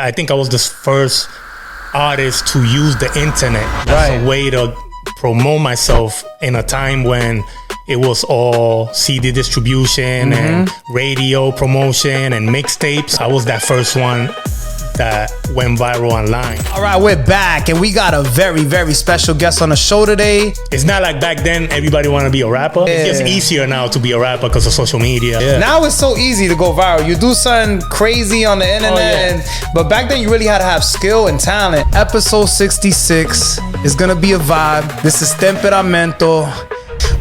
I think I was the first artist to use the internet as a way to promote myself in a time when it was all CD distribution and radio promotion and mixtapes. I was that first one that went viral online. All right, we're back and we got a very, very special guest on the show today. It's not like back then everybody want to be a rapper. It's just easier now to be a rapper because of social media. Now it's so easy to go viral. You do something crazy on the internet, but back then you really had to have skill and talent. Episode 66 is gonna be a vibe. This is Temperamento.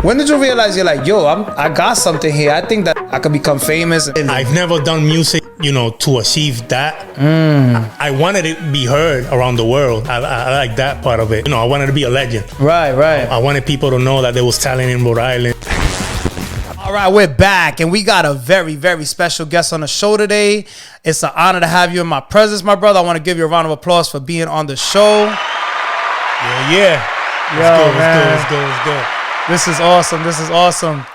When did you realize you're like, yo, I got something here. I think that I could become famous. I've never done music, to achieve that. I wanted it to be heard around the world. I like that part of it. I wanted to be a legend. Right. I wanted people to know that there was talent in Rhode Island. All right, we're back and we got a very, very special guest on the show today. It's an honor to have you in my presence, my brother. I want to give you a round of applause for being on the show. Yeah. Let's go. This is awesome.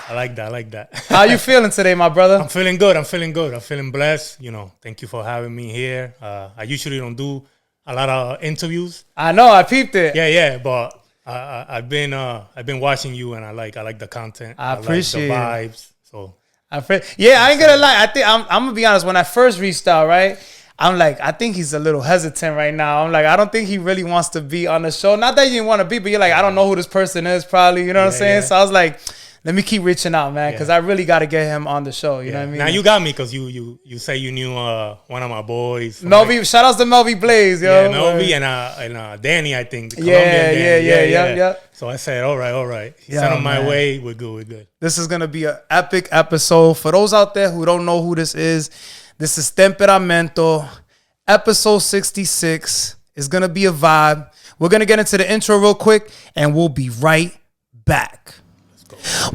I like that. How you feeling today, my brother? I'm feeling good. I'm feeling blessed. Thank you for having me here. I usually don't do a lot of interviews. I know, I peeped it. Yeah, but I've been watching you and I like the content. I appreciate like the vibes. So I ain't gonna lie. I think I'm gonna be honest. When I first reached out, right, I'm like, I think he's a little hesitant right now. I'm like, I don't think he really wants to be on the show. Not that you didn't want to be, but you're like, I don't know who this person is probably. You know what I'm saying? Yeah. So I was like, let me keep reaching out, man, because I really got to get him on the show. You know what I mean? Now you got me because you say you knew one of my boys. Melvy, shout outs to Melvy Blaze, yo. Yeah, Melvy and Danny, I think. Yeah. So I said, all right. He sent on my way. We're good. This is going to be an epic episode. For those out there who don't know who this is Temperamento. Episode 66 is going to be a vibe. We're going to get into the intro real quick and we'll be right back.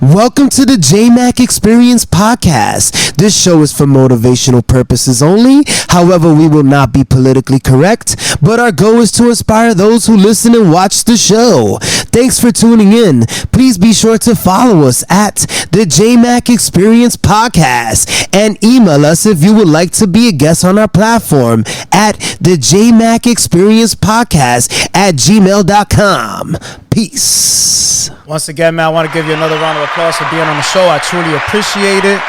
Welcome to the Jmack Experience Podcast. This show is for motivational purposes only. However, we will not be politically correct, but our goal is to inspire those who listen and watch the show. Thanks for tuning in. Please be sure to follow us at the Jmack Experience Podcast and email us if you would like to be a guest on our platform at the Jmack Experience Podcast at gmail.com. Peace. Once again, man, I want to give you another round of applause for being on the show. I truly appreciate it.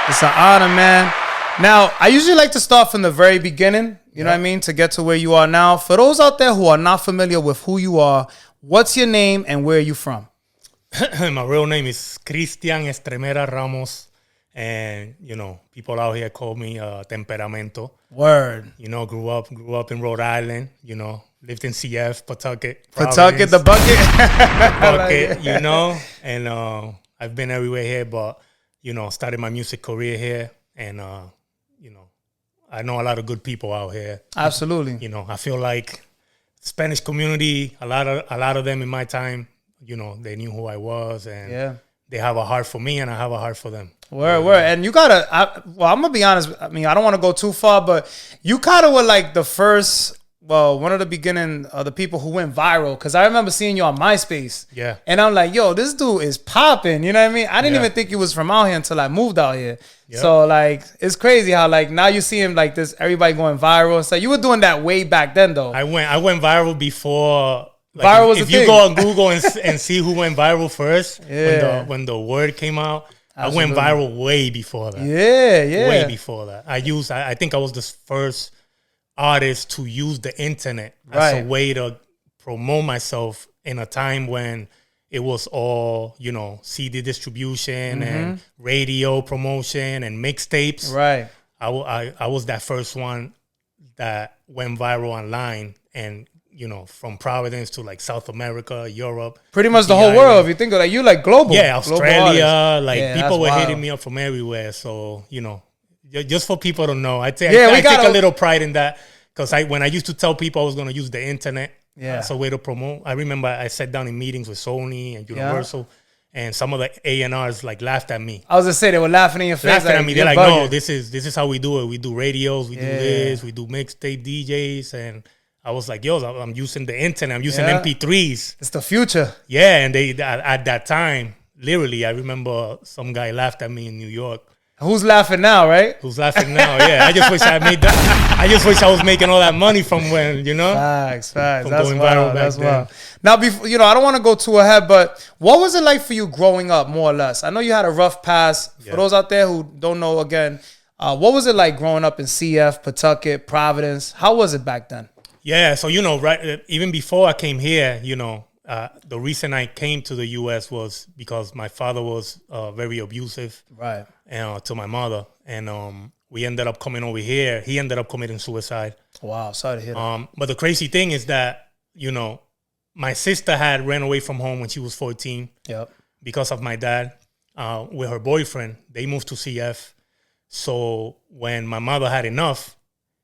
It's an honor, man. Now, I usually like to start from the very beginning, you know what I mean, to get to where you are now. For those out there who are not familiar with who you are, what's your name and where are you from? My real name is Cristian Estremera Ramos. And, people out here call me Temperamento. Word. Grew up in Rhode Island, lived in CF, Pawtucket, the bucket. And I've been everywhere here, but, started my music career here. And, I know a lot of good people out here. Absolutely. I feel like Spanish community, a lot of them in my time, they knew who I was and they have a heart for me and I have a heart for them. Word. And you I'm going to be honest. I mean, I don't want to go too far, but you kind of were like the first, one of the beginning of the people who went viral. Because I remember seeing you on MySpace. Yeah. And I'm like, yo, this dude is popping. You know what I mean? I didn't even think he was from out here until I moved out here. Yep. So, like, it's crazy how, like, now you see him like this, everybody going viral. So you were doing that way back then, though. I went viral before. Like, viral was if you go on Google and see who went viral first, when the word came out, absolutely. I went viral way before that. Yeah. Way before that. I think I was the first artist to use the internet as a way to promote myself in a time when it was all, CD distribution and radio promotion and mixtapes. Right. I was that first one that went viral online and, from Providence to like South America, Europe. Pretty much the whole world. If you think of that, you like global. Yeah, Australia. People were hitting me up from everywhere. So, just for people to know, I take a little pride in that because when I used to tell people I was going to use the internet as a way to promote. I remember I sat down in meetings with Sony and Universal and some of the A&Rs like laughed at me. I was going to say, they were laughing in your face. Laughing at me. They're like, no, this is how we do it. We do radios, we do this, we do mixtape DJs. And I was like, yo, I'm using the internet. I'm using MP3s. It's the future. Yeah, and they at that time, literally, I remember some guy laughed at me in New York. Who's laughing now, right? Who's laughing now? Yeah, I just wish I made that. I just wish I was making all that money from when, Facts. That's wild. That's wild. Now, before, I don't want to go too ahead, but what was it like for you growing up, more or less? I know you had a rough past. For those out there who don't know, again, what was it like growing up in CF, Pawtucket, Providence? How was it back then? Yeah, so, right, even before I came here, the reason I came to the U.S. was because my father was very abusive, right, to my mother, and we ended up coming over here. He ended up committing suicide. Wow, sorry to hear that. But the crazy thing is that my sister had ran away from home when she was 14. Yep. Because of my dad, with her boyfriend. They moved to CF. So when my mother had enough,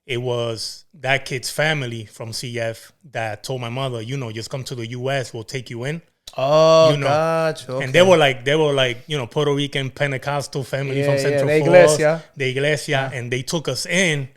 it was that kid's family from CF that told my mother, just come to the U.S. We'll take you in. Oh, gotcha. Okay. And they were like, Puerto Rican Pentecostal family from Central Falls. The Iglesia. And they took us in.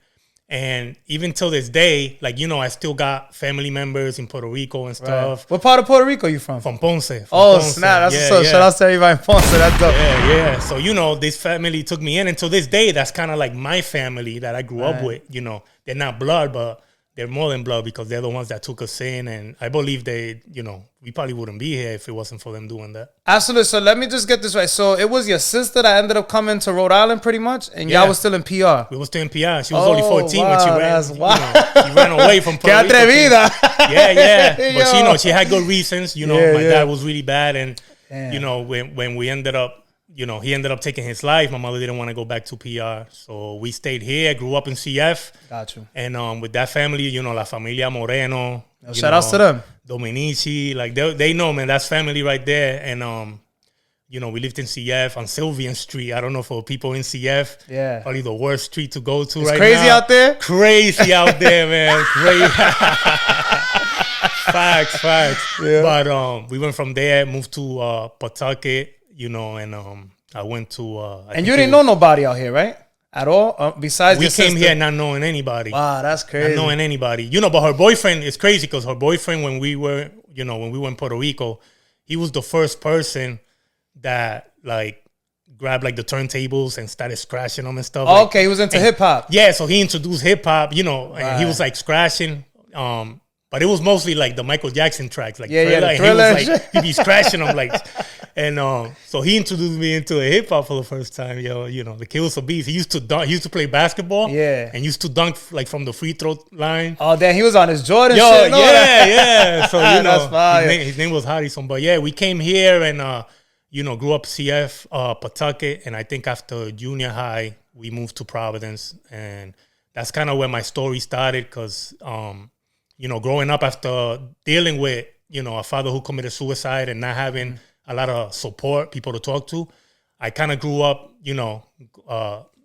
And even till this day, I still got family members in Puerto Rico and stuff. Right. What part of Puerto Rico are you from? From Ponce. Snap. That's Shout out to everybody in Ponce. That's dope. Yeah. So, this family took me in. And to this day, that's kind of like my family that I grew up with. They're not blood, but they're more than blood because they're the ones that took us in. And I believe they, we probably wouldn't be here if it wasn't for them doing that. Absolutely. So let me just get this right. So it was your sister that ended up coming to Rhode Island pretty much? And y'all was still in PR? We were still in PR. She was only 14 when she ran. That's wild. She ran away from Puerto Rico. ¡Qué atrevida! Yeah. But she had good reasons. My dad was really bad. And, when we ended up, he ended up taking his life. My mother didn't want to go back to PR. So we stayed here, grew up in CF. Got you. And with that family, La Familia Moreno. Shout outs to them. Dominici. Like, they know, man, that's family right there. And, we lived in CF on Sylvian Street. I don't know for people in CF. Yeah. Probably the worst street to go to it's right crazy now. Out there? Crazy out there, man. Crazy. Facts. Yeah. But we went from there, moved to Pawtucket. And I went to... and you didn't know nobody out here, right? At all? Besides we came here not knowing anybody. Wow, that's crazy. Not knowing anybody. But her boyfriend is crazy because her boyfriend, when we were in Puerto Rico, he was the first person that, grabbed, the turntables and started scratching them and stuff. Oh, okay, he was into hip-hop. Yeah, so he introduced hip-hop, and he was, scratching... but it was mostly the Michael Jackson tracks, Thriller. And he was he'd be scratching them and so he introduced me into hip hop for the first time. The kid was a beast. He used to dunk. He used to play basketball. Yeah, and used to dunk from the free throw line. Oh, damn, he was on his Jordan. Shit. Yeah. So that's fire. His name was Harrison. But yeah, we came here and grew up CF, Pawtucket, and I think after junior high we moved to Providence, and that's kind of where my story started because. Growing up after dealing with, a father who committed suicide and not having a lot of support, people to talk to, I kind of grew up,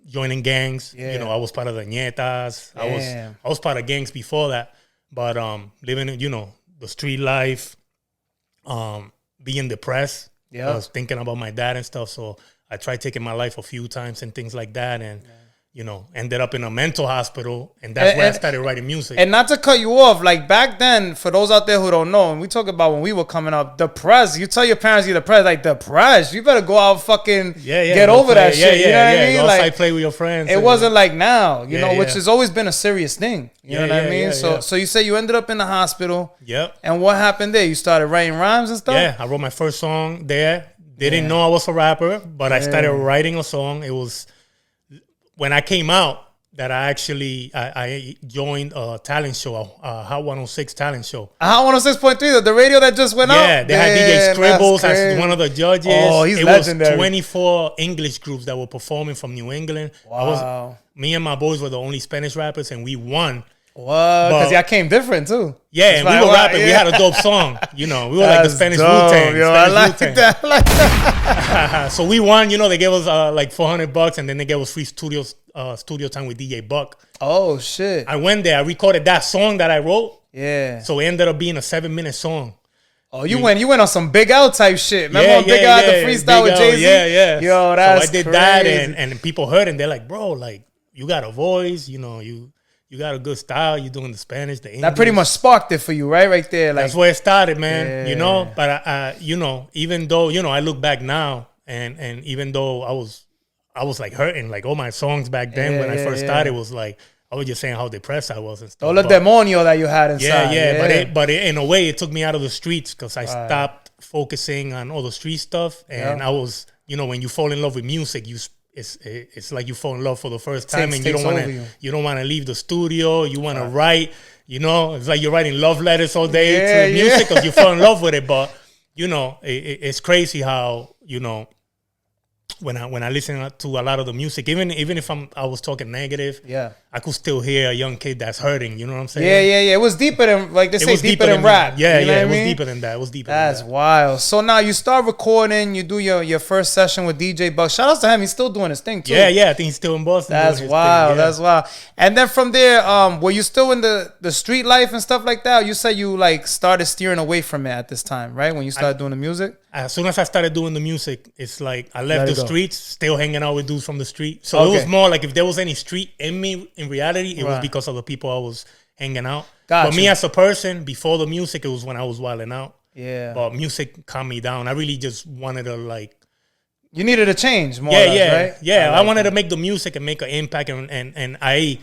joining gangs. Yeah. I was part of the Nietas. I was part of gangs before that. But living, the street life, being depressed. Yeah. I was thinking about my dad and stuff. So I tried taking my life a few times and things like that. And ended up in a mental hospital, and that's where I started writing music. And not to cut you off, back then, for those out there who don't know, and we talk about when we were coming up, depressed. You tell your parents you're depressed, depressed. You better go out fucking get over that shit. You know what I mean? Go outside, play with your friends. It wasn't like now, you know, which has always been a serious thing. You know what I mean? So you say you ended up in the hospital. Yep. And what happened there? You started writing rhymes and stuff? Yeah, I wrote my first song there. Didn't know I was a rapper, but I started writing a song. It was when I came out that I actually I joined a talent show, a Hot 106 talent show. Hot 106.3, the radio that just went out? Yeah, they had DJ Scribbles as one of the judges. Oh, he's legendary. It was 24 English groups that were performing from New England. Wow. Me and my boys were the only Spanish rappers, and we won. What? Because y'all came different, too. Yeah, and we were rapping. Yeah. We had a dope song. We were like the Spanish Wu-Tang. I like that. So we won. They gave us $400, and then they gave us free studio time with DJ Buck. Oh, shit. I went there. I recorded that song that I wrote. Yeah. So it ended up being a 7-minute song. Oh, you went on some Big L type shit. Remember when Big L had the freestyle with Jay-Z? Yeah. Yo, that's crazy. So I did that, and people heard it, and they're like, bro, you got a voice, you got a good style. You're doing the Spanish, the English. That pretty much sparked it for you, right there. That's where it started, man. But even though I look back now, and even though I was like hurting. Like all my songs back then when I first started was like, I was just saying how depressed I was and stuff. All the demonio that you had inside. But in a way, it took me out of the streets because I stopped focusing on all the street stuff. And I was, you know, when you fall in love with music, it's like you fall in love for the first time, and you don't want to leave the studio. You want to write. You know, it's like you're writing love letters all day to music because you fall in love with it. But you know, it's crazy how, you know, when I listen to a lot of the music, even if I was talking negative, I could still hear a young kid that's hurting. You know what I'm saying? Yeah. It was deeper than, like they say, deeper than rap. It was deeper than that. It was deeper. That's wild. So now you start recording. You do your first session with DJ Buck. Shout out to him. He's still doing his thing too. Yeah. I think he's still in Boston. That's wild. That's wild. And then from there, were you still in the street life and stuff like that? You said you like started steering away from it at this time, right? When you started doing the music. As soon as I started doing the music, it's like I left the streets, still hanging out with dudes from the street. So it was more like if there was any street in me, in reality, it was because of the people I was hanging out. But me as a person, before the music, it was when I was wilding out. Yeah. But music calmed me down. I really just wanted to like... You needed a change more or less, right? Yeah, I wanted to make the music and make an impact. And I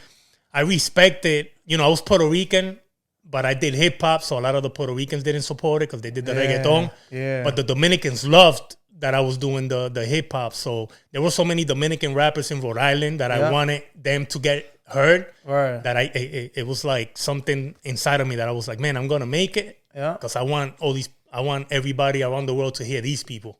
respected, you know, I was Puerto Rican, but I did hip hop, so a lot of the Puerto Ricans didn't support it because they did the reggaeton. Yeah. But the Dominicans loved that I was doing the hip hop. So there were so many Dominican rappers in Rhode Island that I wanted them to get heard. Right. That it was like something inside of me that I was like, man, I'm gonna make it. Yeah. Because I want everybody around the world to hear these people.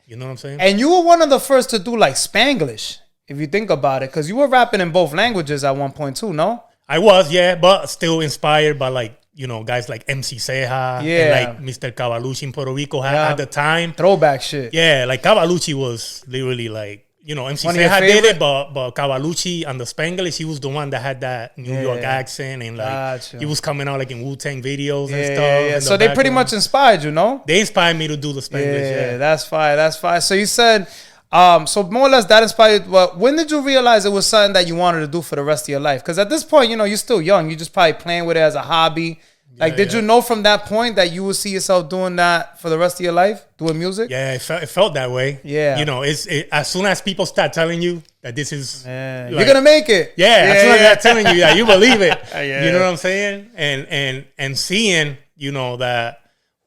You know what I'm saying? And you were one of the first to do like Spanglish, if you think about it, because you were rapping in both languages at one point too, no? I was, but still inspired by like, you know, guys like MC Ceja and like Mr. Cavalucci in Puerto Rico at the time. Throwback shit. Yeah, like Cavalucci was literally like, you know, MC Ceja did it, but Cavalucci on the Spanglish, he was the one that had that New York accent, and like he was coming out like in Wu-Tang videos and stuff. Yeah. So they pretty much inspired you, no? They inspired me to do the Spanglish. Yeah, that's fine. So you said... so more or less that inspired. Well, when did you realize it was something that you wanted to do for the rest of your life? Because at this point, you know, you're still young. You're just probably playing with it as a hobby. Like, did you know from that point that you would see yourself doing that for the rest of your life, doing music? Yeah, it felt that way. Yeah. You know, as soon as people start telling you that this is... like, you're going to make it. As soon as they're telling you that, you believe it. You know what I'm saying? And seeing, you know, that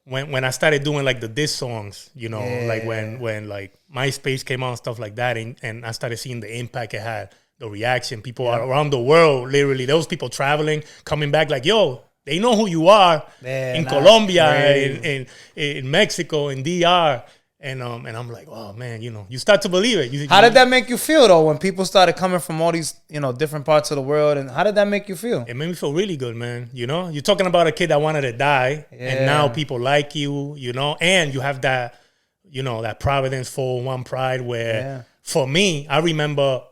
when I started doing like the diss songs, you know, like when like MySpace came out and stuff like that, and I started seeing the impact it had, the reaction, people around the world, literally, there was people traveling, coming back like, yo, they know who you are in Colombia, in Mexico, in DR. And I'm like, oh man, you know, you start to believe it. How did that make you feel though, when people started coming from all these, you know, different parts of the world? And how did that make you feel? It made me feel really good, man. You know, you're talking about a kid that wanted to die, and now people like you, you know, and you have that, you know, that Providence 401 pride where for me, I remember,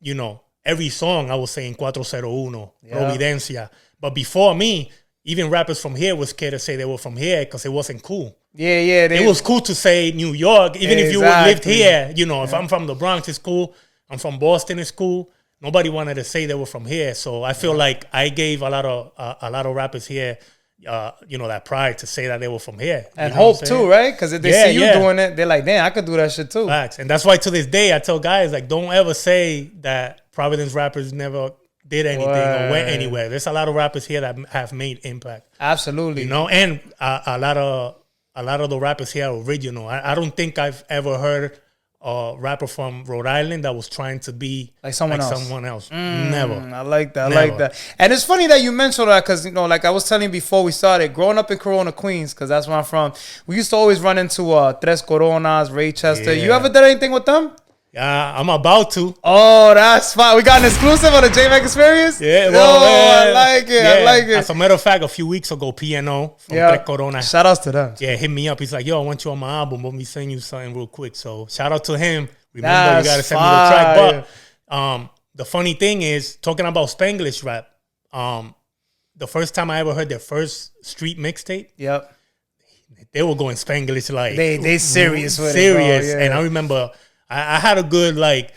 you know, every song I was saying 401, Providencia. But before me, even rappers from here were scared to say they were from here because it wasn't cool. It was cool to say New York, even if you lived here. You know, if I'm from the Bronx, it's cool. I'm from Boston, it's cool. Nobody wanted to say they were from here. So I feel like I gave a lot of rappers here, you know, that pride to say that they were from here. And hope too, right? Because if they see you doing it, they're like, damn, I could do that shit too. Facts. And that's why to this day, I tell guys, like, don't ever say that Providence rappers never did anything or went anywhere. There's a lot of rappers here that have made impact. Absolutely. You know, and a lot of the rappers here are original. I don't think I've ever heard a rapper from Rhode Island that was trying to be like someone else. Never. I like that. I like that. And it's funny that you mentioned that because, you know, like I was telling you before we started, growing up in Corona, Queens, because that's where I'm from, we used to always run into Tres Coronas, Ray Chester. You ever did anything with them? Yeah, I'm about to. Oh, that's fine. We got an exclusive on the Jmack Experience? Yeah, well, I like it. I like it. As a matter of fact, a few weeks ago, PNO from Tres Corona. Shout outs to them. Yeah, hit me up. He's like, yo, I want you on my album. Let me send you something real quick. So shout out to him. Remember, you got to send me the track. But the funny thing is, talking about Spanglish rap, the first time I ever heard their first street mixtape, they were going Spanglish like... They serious with it, serious. And I remember... I had a good like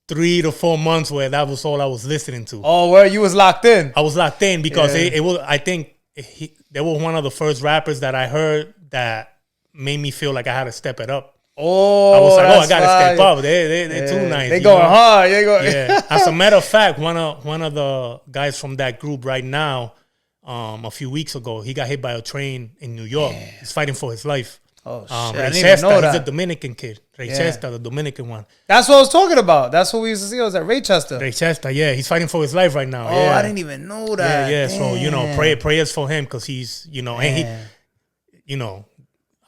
3 to 4 months where that was all I was listening to. Oh, where you was locked in? I was locked in because it was. I think they were one of the first rappers that I heard that made me feel like I had to step it up. Oh, I was like, I gotta step up. They're too nice. They going hard. They going. Yeah. As a matter of fact, one of the guys from that group right now, a few weeks ago, he got hit by a train in New York. Yeah. He's fighting for his life. Oh shit! Ray Chester, he's a Dominican kid. Ray Chester, the Dominican one. That's what I was talking about. That's what we used to see. I was at Ray Chester. Ray Chester, yeah, he's fighting for his life right now. Oh, I didn't even know that. Yeah. So prayers for him because he's and he,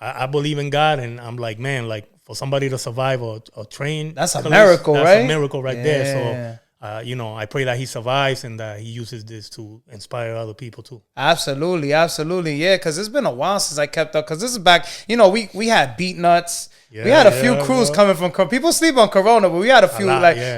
I believe in God, and I'm like, man, like for somebody to survive a train, that's a miracle, right? That's a miracle right there. So. I pray that he survives and that he uses this to inspire other people too. Absolutely. Yeah, because it's been a while since I kept up. Because this is back, we had Beat Nuts. Yeah, we had a few crews coming from, people sleep on Corona, but we had a few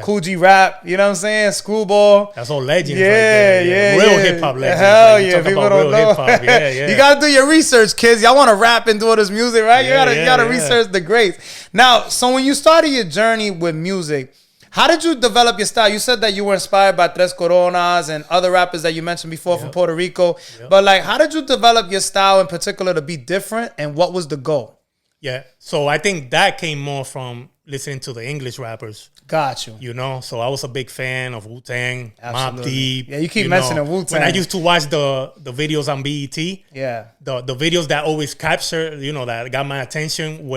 Cool G Rap, you know what I'm saying? Screwball. That's all legends right there. Real hip-hop legends. Hell yeah, people don't know. You got to do your research, kids. Y'all want to rap and do all this music, right? You got to research the greats. Now, so when you started your journey with music, how did you develop your style? You said that you were inspired by Tres Coronas and other rappers that you mentioned before from Puerto Rico. But like, how did you develop your style in particular to be different? And what was the goal? Yeah. So I think that came more from listening to the English rappers. Got you. So I was a big fan of Wu-Tang, Mobb Deep. Yeah, you keep mentioning Wu-Tang. When I used to watch the videos on BET, the videos that always capture, that got my attention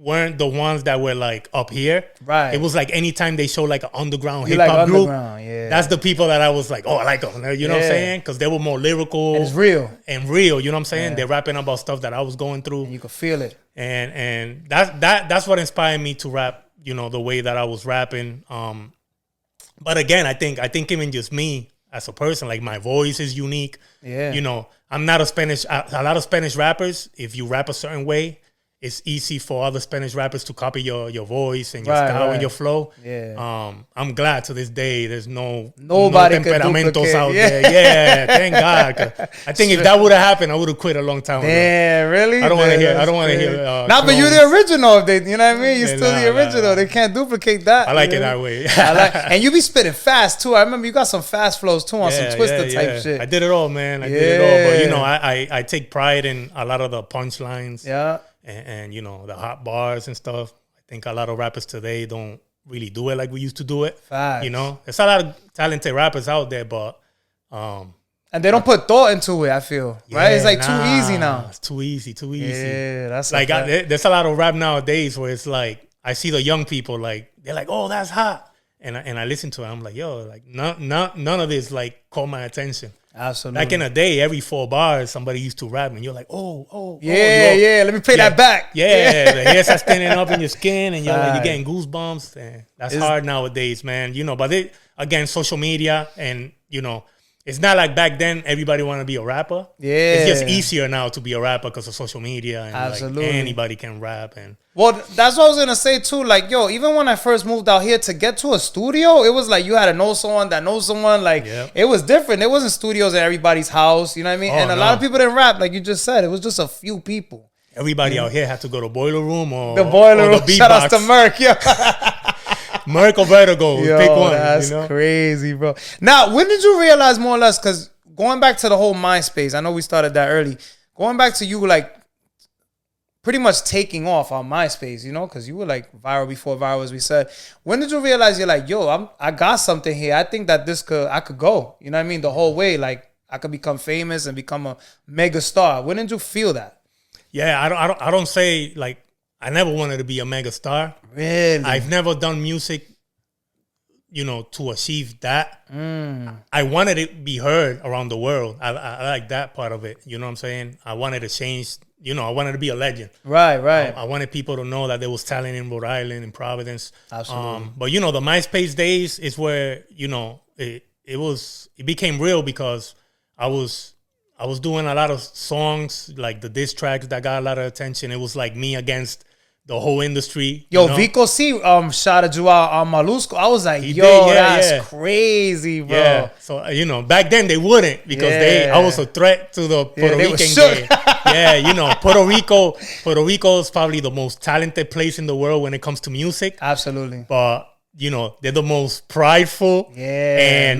weren't the ones that were like up here. Right. It was like anytime they show like an underground hip hop group, that's the people that I was like, I like them. You know what I'm saying? Because they were more lyrical. And it's real. You know what I'm saying? They're rapping about stuff that I was going through. And you could feel it. And that's what inspired me to rap, the way that I was rapping. But again, I think even just me as a person, like my voice is unique. Yeah. I'm not a lot of Spanish rappers, if you rap a certain way, it's easy for other Spanish rappers to copy your voice and your style and your flow. Yeah. I'm glad to this day there's nobody Temperamentos out there. Yeah, thank God. I think if that would have happened, I would have quit a long time ago. Yeah, really? I don't want to hear. Nah, but you're the original. You know what I mean? You're still the original. They can't duplicate that. I like it that way. And you be spitting fast too. I remember you got some fast flows too on some Twister type shit. I did it all, man. I did it all. But I take pride in a lot of the punchlines. Yeah. And the hot bars and stuff. I think a lot of rappers today don't really do it like we used to do it. Facts. There's a lot of talented rappers out there, but and they don't put thought into it. I feel right. It's like too easy now. It's too easy. Yeah, that's like there's a lot of rap nowadays where it's like I see the young people like they're like, oh, that's hot, and I listen to it. I'm like, yo, like none of this like caught my attention. Absolutely. Back in the day, every 4 bars, somebody used to rap, and you're like, yeah. Let me play that back. Yeah, the hair's standing up in your skin, and you're getting goosebumps. And that's hard nowadays, man. But again, social media, and it's not like back then everybody want to be a rapper. Yeah, it's just easier now to be a rapper because of social media, and absolutely, like anybody can rap. And well, that's what I was gonna say too. Like, even when I first moved out here to get to a studio, it was like you had to know someone that knows someone. Like, it was different. There wasn't studios at everybody's house. You know what I mean? And a lot of people didn't rap, like you just said. It was just a few people. Everybody out here had to go to Boiler Room or the Boiler Room. Shout out to Merc, Merc or Vertigo, pick one. That's crazy, bro. Now, when did you realize more or less? Because going back to the whole MySpace, I know we started that early. Going back to you, like pretty much taking off on MySpace, because you were like viral before viral, as we said. When did you realize you're like, yo, I got something here. I think that I could go. You know what I mean? The whole way, like I could become famous and become a mega star. When did you feel that? Yeah, I don't say like. I never wanted to be a mega star. Really? I've never done music, to achieve that. I wanted it to be heard around the world. I like that part of it. You know what I'm saying? I wanted to change, I wanted to be a legend. Right. I wanted people to know that there was talent in Rhode Island, in Providence. Absolutely. But, the MySpace days is where, it became real because I was doing a lot of songs, like the diss tracks that got a lot of attention. It was like me against the whole industry. Yo, Vico C shouted you out on Malusco. I was like, that's crazy, bro. Yeah. So, back then they wouldn't because I was a threat to the Puerto Rican game. Puerto Rico is probably the most talented place in the world when it comes to music. Absolutely. But, you know, they're the most prideful. Yeah. And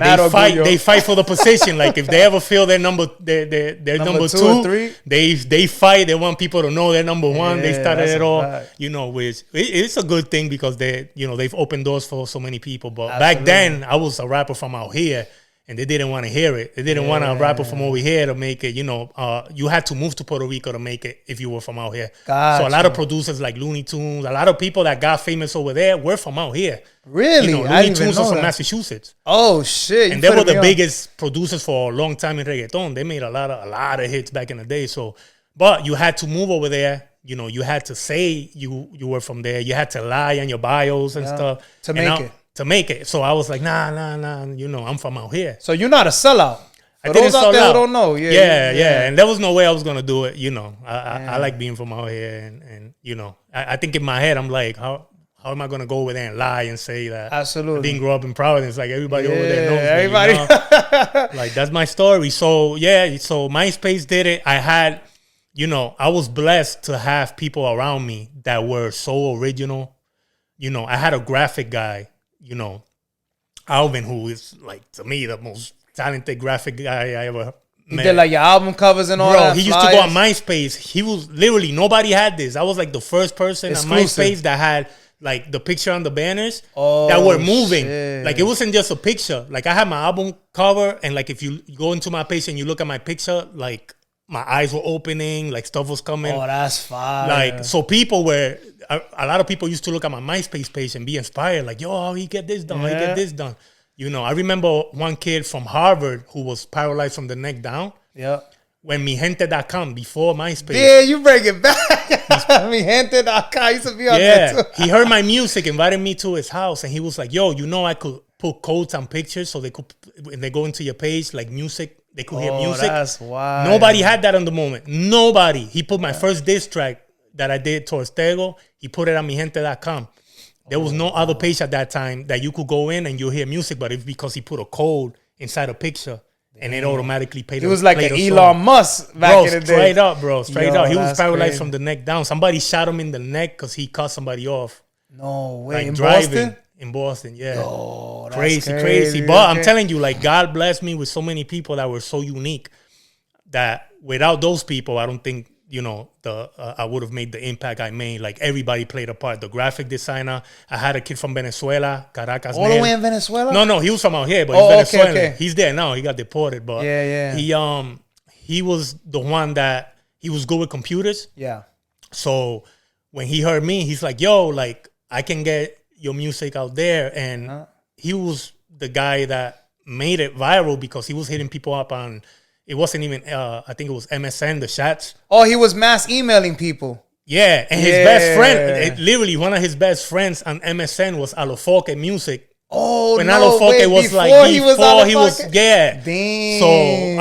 they fight for the position. Like if they ever feel they're number two or three, they fight. They want people to know they're number one. Yeah, they started it all, you know, which it's a good thing because they've opened doors for so many people. But back then I was a rapper from out here. And they didn't want to hear it. They didn't want a rapper from over here to make it. You know, you had to move to Puerto Rico to make it if you were from out here. Gotcha. So a lot of producers like Looney Tunes, a lot of people that got famous over there were from out here. Really? You know, Looney Tunes was from Massachusetts. Oh shit! And they were the biggest producers for a long time in reggaeton. They made a lot of hits back in the day. So, but you had to move over there. You know, you had to say you were from there. You had to lie on your bios and stuff to make it. To make it. So I was like, nah, you know, I'm from out here. So you're not a sellout. I didn't sell out. Don't know. Yeah. And there was no way I was going to do it. You know, I like being from out here. And you know, I think in my head, I'm like, how am I going to go over there and lie and say that Absolutely. I didn't grow up in Providence? Like everybody over there knows everybody. Me, you know? Like that's my story. So so MySpace did it. I had, you know, I was blessed to have people around me that were so original. You know, I had a graphic guy. You know, Alvin, who is like to me the most talented graphic guy I ever met. He did like your album covers and all that. He used to go on MySpace. He was literally nobody had this. I was like the first person on MySpace that had like the picture on the banners that were moving. Shit. Like it wasn't just a picture. Like I had my album cover, and like if you go into my page and you look at my picture, like my eyes were opening, like stuff was coming. Oh, that's fire. Like, so people were, a lot of people used to look at my MySpace page and be inspired. Like, yo, how he get this done? How he get this done? You know, I remember one kid from Harvard who was paralyzed from the neck down. Yeah. When mijente.com, before MySpace. Yeah, you bring it back. mijente.com used to be on there too. He heard my music, invited me to his house, and he was like, yo, you know I could put codes on pictures so they could, when they go into your page, like music, they could hear music. That's wild. Nobody had that on the moment. Nobody. He put my first diss track that I did towards Tego. He put it on mijente.com. There was no other page at that time that you could go in and you hear music, but it's because he put a code inside a picture and it automatically played. It was like an Elon Musk back in the day. Straight up, bro. Straight up. He was paralyzed from the neck down. Somebody shot him in the neck because he cut somebody off. No way. Like in driving. Boston? In Boston, yeah. Oh, that's crazy. But I'm telling you, like, God blessed me with so many people that were so unique that without those people, I don't think, you know, I would have made the impact I made. Like, everybody played a part. The graphic designer, I had a kid from Venezuela, Caracas. All the way in Venezuela? No, he was from out here, but he's Venezuelan. Okay. He's there now. He got deported, but he was the one that, he was good with computers. Yeah. So when he heard me, he's like, yo, like, I can get your music out there. And he was the guy that made it viral because he was hitting people up on, it wasn't even, I think it was MSN, the chats. Oh, he was mass emailing people. Yeah, and his best friend, literally one of his best friends on MSN was Alofoque Music. Oh, when no Alofoque way. was Before like, he was yeah. Damn. So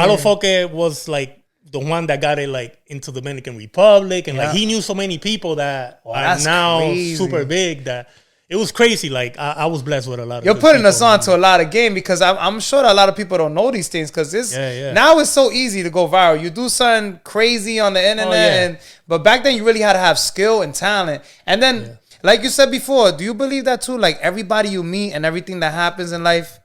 Alofoque was like the one that got it like into the Dominican Republic, and like he knew so many people that are now super big that it was crazy. Like I was blessed with a lot of. You're putting us on to a lot of game because I'm sure that a lot of people don't know these things because this now it's so easy to go viral. You do something crazy on the internet, but back then you really had to have skill and talent. And then, like you said before, do you believe that too? Like everybody you meet and everything that happens in life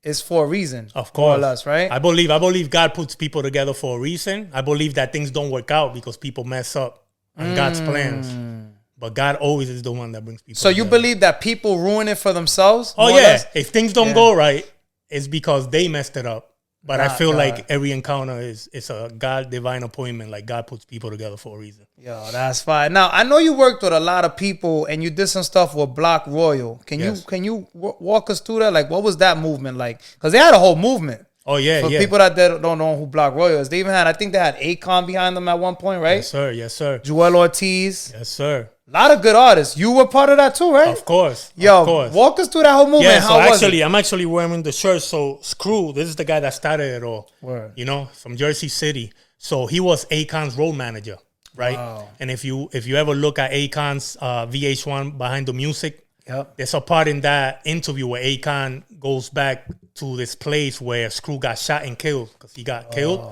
is for a reason. Of course, more or less, right? I believe God puts people together for a reason. I believe that things don't work out because people mess up on God's plans. But God always is the one that brings people together. You believe that people ruin it for themselves? Oh, yeah. If things don't go right, it's because they messed it up. But I feel like every encounter is a God divine appointment. Like God puts people together for a reason. Yo, that's fine. Now, I know you worked with a lot of people and you did some stuff with Block Royal. Can you walk us through that? Like, what was that movement like? Because they had a whole movement. Oh, yeah, For people that don't know who Block Royal is, they even had, I think they had Akon behind them at one point, right? Yes, sir. Joel Ortiz. Yes, sir. A lot of good artists. You were part of that too, right? Of course. Walk us through that whole movement. Yeah, so I'm actually wearing the shirt. So Screw, this is the guy that started it all. Word. You know, from Jersey City. So he was Akon's road manager, right? Wow. And if you ever look at Akon's VH1 Behind the Music, there's a part in that interview where Akon goes back to this place where Screw got shot and killed because he got killed.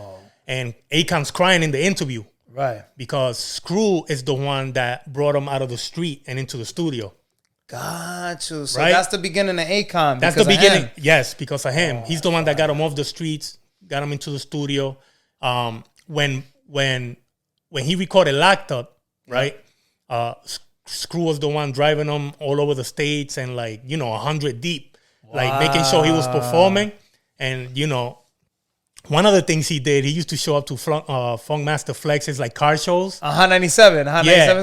And Akon's crying in the interview. Right. Because Screw is the one that brought him out of the street and into the studio. Got you. So that's the beginning of Akon. That's the beginning. Yes, because of him. He's the one that got him off the streets, got him into the studio. When he recorded Locked Up, right? Screw was the one driving him all over the States and 100 deep, making sure he was performing. And one of the things he did, he used to show up to Funkmaster Flex's car shows. 197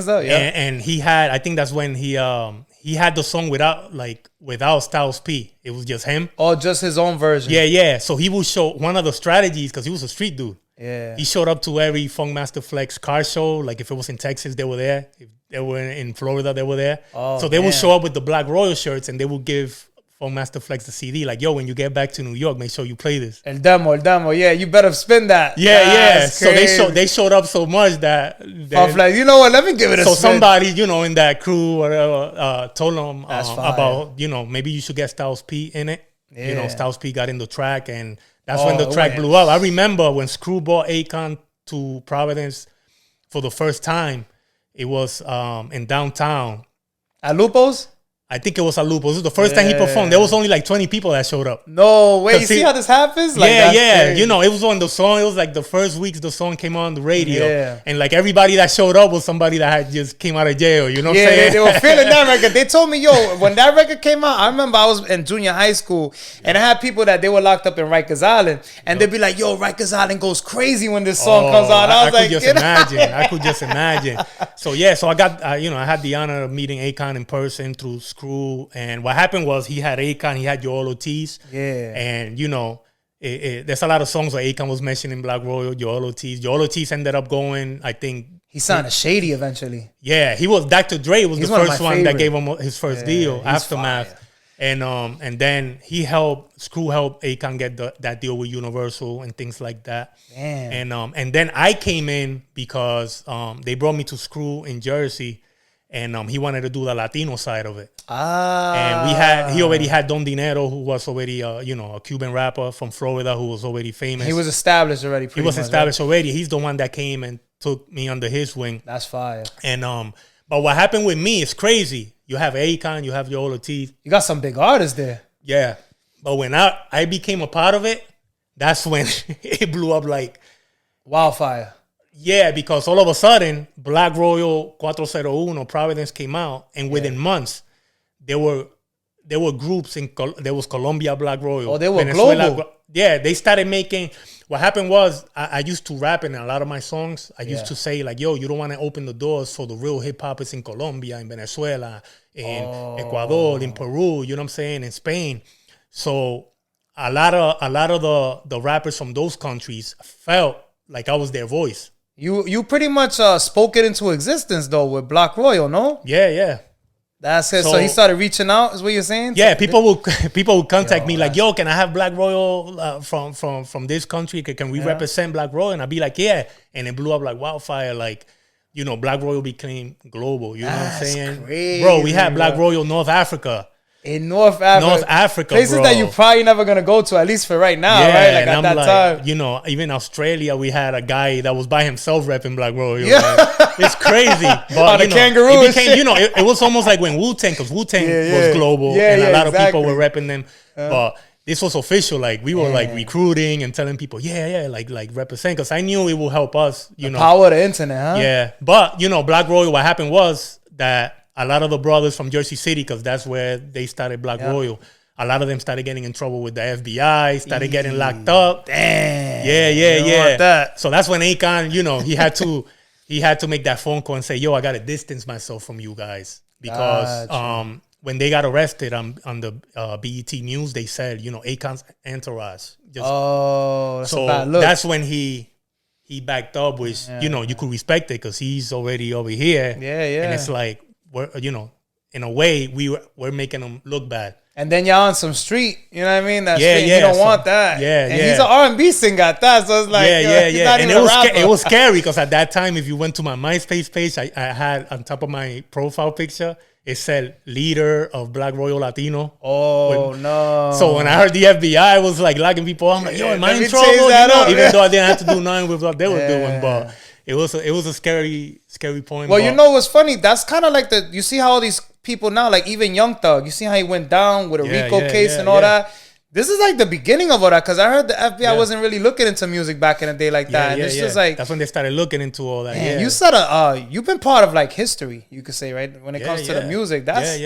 stuff. Yeah. And he had, I think that's when he had the song without Styles P. It was just him. Oh, just his own version. Yeah. So he would show one of the strategies, because he was a street dude. Yeah. He showed up to every Funkmaster Flex car show. If it was in Texas, they were there. If they were in Florida, they were there. Oh, so they would show up with the Black Royal shirts, and they would give Funkmaster Flex the CD. Yo, when you get back to New York, make sure you play this. El demo. Yeah, you better spin that. Yeah. So they showed up so much that Flex, you know what? Let me give it a spin. So somebody, in that crew or told them about, maybe you should get Styles P in it. Yeah. Styles P got in the track, and that's when the track blew up. I remember when Screw brought Akon to Providence for the first time. It was in downtown. At Lupo's? I think it was at Lupo. This was the first time he performed. There was only 20 people that showed up. No way. You see how this happens? Yeah. Crazy. It was on the song. It was the first weeks the song came on the radio. Yeah. And everybody that showed up was somebody that had just came out of jail. You know what I'm saying? They were feeling that record. They told me, when that record came out, I remember I was in junior high school and I had people that they were locked up in Rikers Island. And they'd be like, Rikers Island goes crazy when this song comes out. I could just imagine. So I got, I had the honor of meeting Akon in person through Screw, and what happened was he had Akon, he had Joel Ortiz, and there's a lot of songs where Akon was mentioning Black Royal, Joel Ortiz ended up going, I think he signed a Shady eventually. Yeah, he was Dr. Dre was the first one that gave him his first deal, Aftermath, fire. And then Screw helped Akon get that deal with Universal and things like that. Damn. And then I came in because they brought me to Screw in Jersey. And he wanted to do the Latino side of it. And he already had Don Dinero, who was already a Cuban rapper from Florida who was already famous. He was established already. Already. He's the one that came and took me under his wing. That's fire. And but what happened with me is crazy. You have Akon, you have Joel Ortiz. You got some big artists there. Yeah. But when I became a part of it, that's when it blew up like wildfire. Yeah, because all of a sudden, Black Royal 401 Providence came out, and within months, there were groups there was Colombia Black Royal. Oh, they were Venezuela, global. They started making. What happened was I used to rap in a lot of my songs. I used to say you don't want to open the doors for the real hip hoppers in Colombia, in Venezuela, in Ecuador, in Peru. You know what I'm saying? In Spain. So a lot of the rappers from those countries felt like I was their voice. You pretty much spoke it into existence though with Black Royal, no? Yeah. That's it. So he started reaching out, is what you're saying? Yeah, people would contact me like, can I have Black Royal from this country? Can we represent Black Royal? And I'd be like, yeah. And it blew up like wildfire. Black Royal became global. You know what I'm saying? Crazy, bro, we had Black Royal North Africa. In North Africa, places that you're probably never gonna go to, at least for right now, right? Like at that time, even Australia, we had a guy that was by himself repping Black Royal. Yeah, it's crazy. But the kangaroo, it became, it was almost like when Wu-Tang, because Wu-Tang was global, and a lot of people were repping them. But this was official. We were recruiting and telling people, like represent, because I knew it will help us. The power of the internet, huh? Yeah, but Black Royal. What happened was that a lot of the brothers from Jersey City, because that's where they started Black Royal, a lot of them started getting in trouble with the FBI, started getting locked up. Damn. Yeah. So that's when Akon, he had to make that phone call and say, I got to distance myself from you guys. Because when they got arrested on the BET News, they said, Akon's entourage. That's a bad look. That's when he backed up, which, you could respect it because he's already over here. Yeah. And it's like, in a way, we're making them look bad. And then y'all on some street, you know what I mean? You don't want that. And he's an R&B singer at that, so it's like, he's not even a rapper. It was scary because at that time, if you went to my MySpace page, I had on top of my profile picture, it said leader of Black Royal Latino. No. So when I heard the FBI was locking people, I'm like, am I in trouble? Even though I didn't have to do nothing with what they were doing, but it was a scary point. Well, what's funny? That's kind of like you see how all these people now, like even Young Thug, you see how he went down with a RICO case and all that. This is like the beginning of all that, because I heard the FBI wasn't really looking into music back in the day like that. And it's just like, that's when they started looking into all that. Man, you said you've been part of like history, you could say, right? When it comes to the music, that's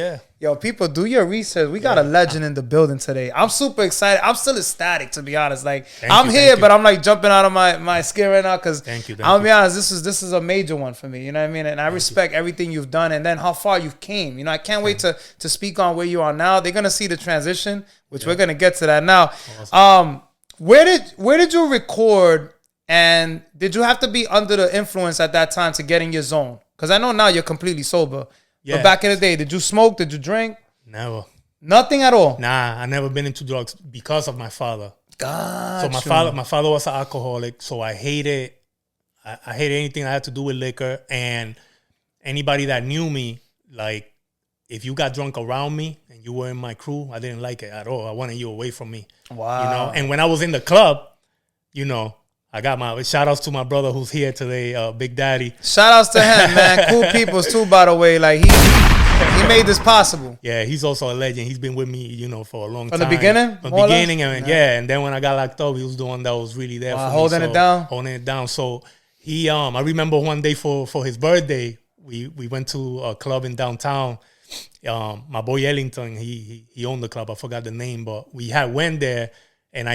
yo, people, do your research. We got a legend in the building today. I'm super excited. I'm still ecstatic, to be honest. Like I'm here, but I'm like jumping out of my skin right now because I'll be honest, this is a major one for me. You know what I mean? And I respect everything you've done and then how far you've came. You know, I can't wait to speak on where you are now. They're gonna see the transition, which we're gonna get to that now. Awesome. Where did you record, and did you have to be under the influence at that time to get in your zone? Because I know now you're completely sober. Yeah. But back in the day, did you smoke? Did you drink? Never. Nothing at all? Nah, I never been into drugs because of my father. Gotcha. So my father was an alcoholic, so I hated anything that had to do with liquor. And anybody that knew me, like, if you got drunk around me and you were in my crew, I didn't like it at all. I wanted you away from me. Wow. You know, and when I was in the club, you know, I got my shout outs to my brother who's here today, Big Daddy. Shout outs to him, man. Cool peoples too, by the way. Like he made this possible. Yeah, he's also a legend. He's been with me, you know, for a long time. From the beginning? From the beginning, and and then when I got locked up, he was the one that was really there for me. Holding it down? Holding it down. So he I remember one day for his birthday, we went to a club in downtown. My boy Ellington, he owned the club. I forgot the name, but we went there. And I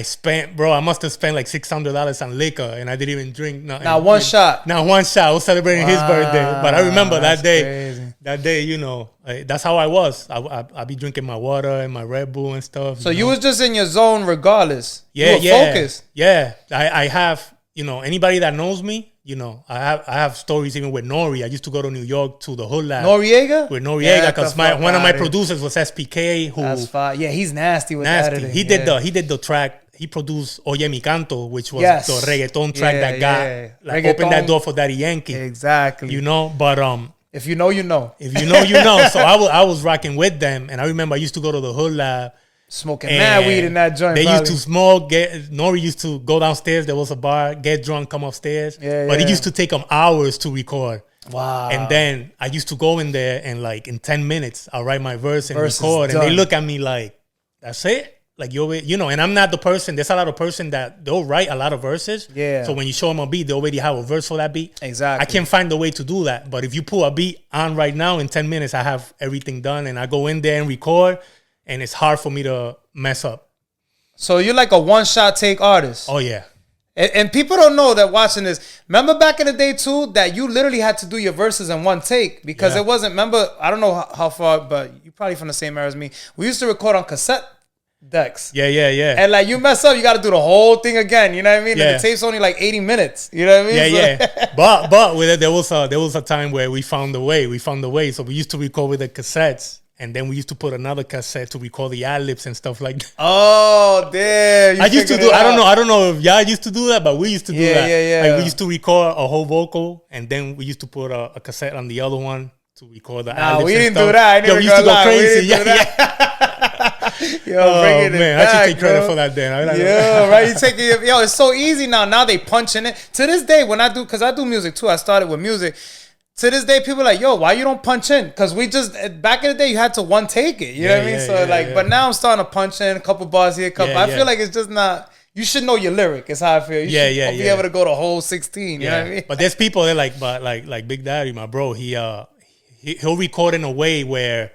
must have spent like $600 on liquor, and I didn't even drink nothing. Not one shot. Not one shot. I was celebrating his birthday, but I remember that day. Crazy. That day, you know, that's how I was. I'd be drinking my water and my Red Bull and stuff. So you was just in your zone regardless. Yeah, you were focused. Yeah, I have. You know, anybody that knows me, you know, I have stories even with Nori. I used to go to New York to the Hood Lab. Noriega? With Noriega, because one of my producers was SPK. That's fine. Yeah, he's nasty with editing. He did the track. He produced Oye Mi Canto, which was the reggaeton track that got opened that door for Daddy Yankee. Exactly. You know, but if you know, you know. If you know, you know. So I was rocking with them, and I remember I used to go to the Hood Lab. Smoking mad weed in that joint. They used to smoke. Nori used to go downstairs. There was a bar. Get drunk, come upstairs. But it used to take them hours to record. Wow. And then I used to go in there and like in 10 minutes, I'll write my verse and record. And they look at me like, that's it? Like, you know, and I'm not the person. There's a lot of person that they'll write a lot of verses. Yeah. So when you show them a beat, they already have a verse for that beat. Exactly. I can't find a way to do that. But if you put a beat on right now, in 10 minutes, I have everything done. And I go in there and record. And it's hard for me to mess up. So you're like a one-shot take artist. Oh, yeah. And people don't know that watching this. Remember back in the day, too, that you literally had to do your verses in one take. Because it wasn't, remember, I don't know how far, but you're probably from the same era as me. We used to record on cassette decks. Yeah. And like you mess up, you got to do the whole thing again. You know what I mean? Yeah. And the tape's only like 80 minutes. You know what I mean? Yeah. But with it, there was a time where we found a way. So we used to record with the cassettes. And then we used to put another cassette to record the ad-libs and stuff like that. Oh, damn. I used to do, I don't know if y'all used to do that, but we used to do that. Yeah. Like we used to record a whole vocal, and then we used to put a cassette on the other one to record the ad-libs. We didn't do that. We used to go crazy. Yo, bringing it back, I should take credit for that then. Right? It's so easy now. Now they punch in it. To this day, when I do, because I do music too, I started with music. To this day, people are like, yo, why you don't punch in? Because we just, back in the day, you had to one take it. You know what I mean? So but now I'm starting to punch in a couple bars here, I feel like it's just not, you should know your lyric. Is how I feel. You should be able to go the whole 16. You know what I mean? But there's people that like Big Daddy, my bro, he'll record in a way where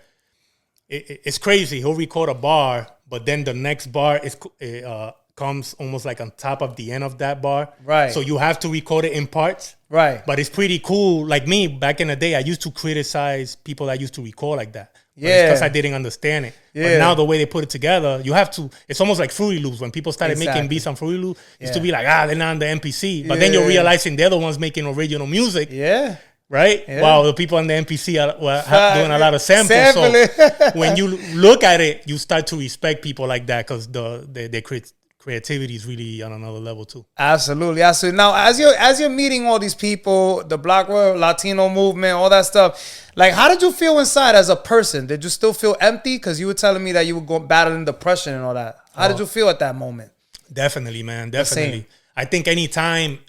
it's crazy. He'll record a bar, but then the next bar comes almost like on top of the end of that bar. Right. So you have to record it in parts. Right. But it's pretty cool. Like me, back in the day, I used to criticize people that used to record like that. Yeah. Because I didn't understand it. Yeah. But now the way they put it together, you have to, it's almost like Fruity Loops. When people started making beats on Fruity Loops, used to be like, they're not on the MPC. But then you're realizing they're the ones making original music. Yeah. Right? Yeah. Wow, the people on the MPC are doing a lot of samples. So when you look at it, you start to respect people like that because they creativity is really on another level too. Absolutely. Now, as you're meeting all these people, the Black World, Latino movement, all that stuff, like, how did you feel inside as a person? Did you still feel empty? Because you were telling me that you were battling depression and all that. How did you feel at that moment? Definitely, man. Definitely. I think anytime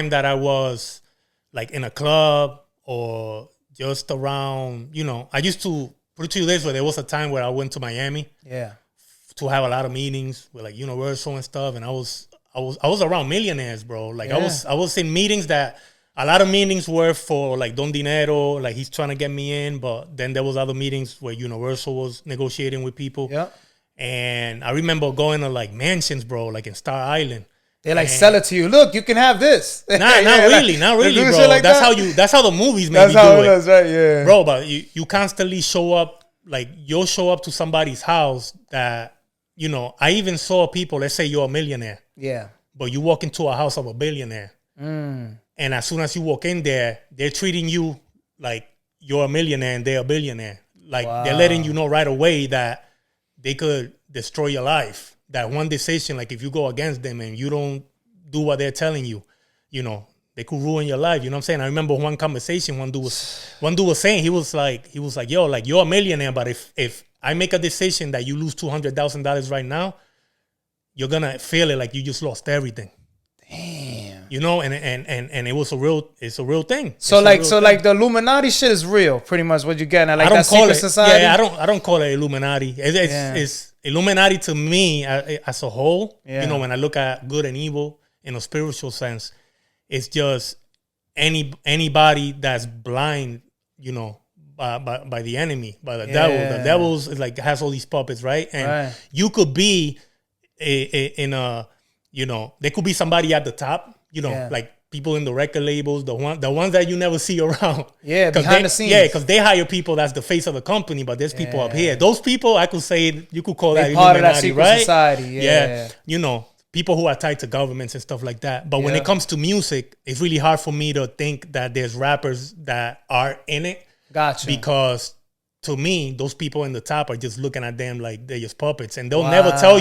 that I was like in a club or just around, you know, I used to put it to you this way, there was a time where I went to Miami. Yeah. To have a lot of meetings with like Universal and stuff, and I was around millionaires, bro. Like I was in meetings that a lot of meetings were for like Don Dinero, like he's trying to get me in, but then there was other meetings where Universal was negotiating with people. Yeah. And I remember going to like mansions, bro, like in Star Island. They like sell it to you. Look, you can have this. Not really, bro. Like that's how the movies make me do it. That's how it is, right? Yeah, bro. But you constantly show up, like you'll show up to somebody's house that, you know, I even saw people. Let's say you're a millionaire. Yeah. But you walk into a house of a billionaire, and as soon as you walk in there, they're treating you like you're a millionaire and they're a billionaire. Like they're letting you know right away that they could destroy your life. That one decision, like if you go against them and you don't do what they're telling you, you know, they could ruin your life. You know what I'm saying? I remember one conversation one dude was saying, he was like, yo, like you're a millionaire, but if I make a decision that you lose $200,000 right now, you're gonna feel it like you just lost everything. Damn. You know, and it's a real thing. So like the Illuminati shit is real, pretty much what you're getting at. Like that secret society. Yeah, I don't call it Illuminati. It's Illuminati to me as a whole. Yeah. You know, when I look at good and evil in a spiritual sense, it's just anybody that's blind, you know, by the enemy, by the devil. The devil's is like has all these puppets, right? And you could be in a, you know, there could be somebody at the top, you know, like people in the record labels, the ones that you never see around. Yeah, behind the scenes. Yeah, because they hire people that's the face of the company, but there's people up here. Those people, I could say, you could call that part of that secret right? society. Yeah. You know, people who are tied to governments and stuff like that. But when it comes to music, it's really hard for me to think that there's rappers that are in it. Gotcha. Because to me, those people in the top are just looking at them like they're just puppets, and they'll never tell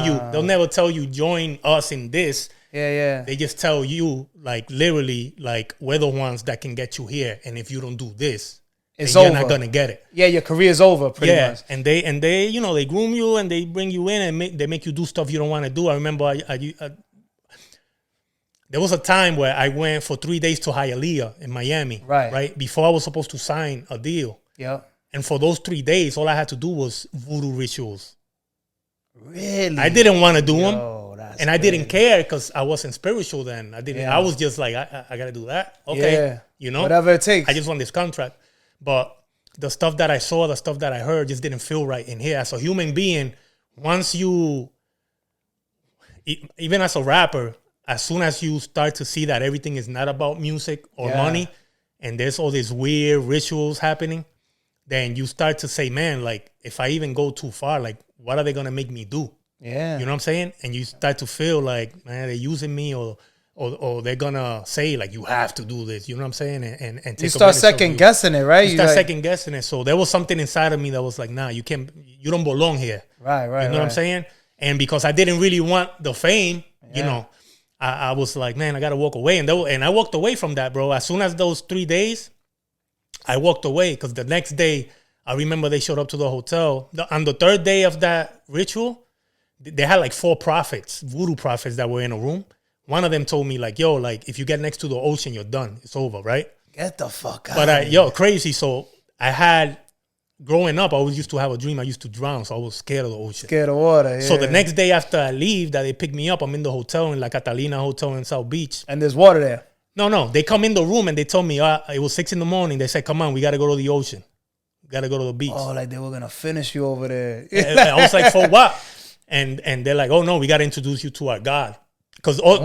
you join us in this. Yeah. They just tell you like literally like we're the ones that can get you here, and if you don't do this, it's you're over. not gonna get it. Yeah, your career's over pretty much. And they you know, they groom you and they bring you in and they make you do stuff you don't want to do. I remember there was a time where I went for 3 days to Hialeah in Miami. Right. Before I was supposed to sign a deal. Yeah. And for those 3 days, all I had to do was voodoo rituals. Really? I didn't want to do them. And I didn't care because I wasn't spiritual then. I was just like, I got to do that. Okay. Yeah. You know? Whatever it takes. I just want this contract. But the stuff that I saw, the stuff that I heard just didn't feel right in here. As a human being, once you, even as a rapper, as soon as you start to see that everything is not about music or money, and there's all these weird rituals happening, then you start to say, man, like, if I even go too far, like, what are they going to make me do? Yeah. You know what I'm saying? And you start to feel like, man, they're using me or they're going to say, like, you have to do this. You know what I'm saying? And take you start second guessing it, right? You start second guessing it. So there was something inside of me that was like, nah, you don't belong here. Right. You know what I'm saying? And because I didn't really want the fame, you know, I was like, man, I got to walk away. And I walked away from that, bro. As soon as those 3 days, I walked away because the next day, I remember they showed up to the hotel. On the third day of that ritual, they had like 4 prophets, voodoo prophets that were in a room. One of them told me like, yo, like if you get next to the ocean, you're done. It's over, right? Get the fuck out. But crazy. So I had, growing up, I always used to have a dream. I used to drown, so I was scared of the ocean. Scared of water, yeah. So the next day after I leave, that they pick me up, I'm in the hotel in La Catalina Hotel in South Beach. And there's water there? No. They come in the room and they told me, it was 6 a.m. They said, come on, we got to go to the ocean. We got to go to the beach. Oh, like they were going to finish you over there. I was like, for what? And they're like, oh, no, we got to introduce you to our God. Because all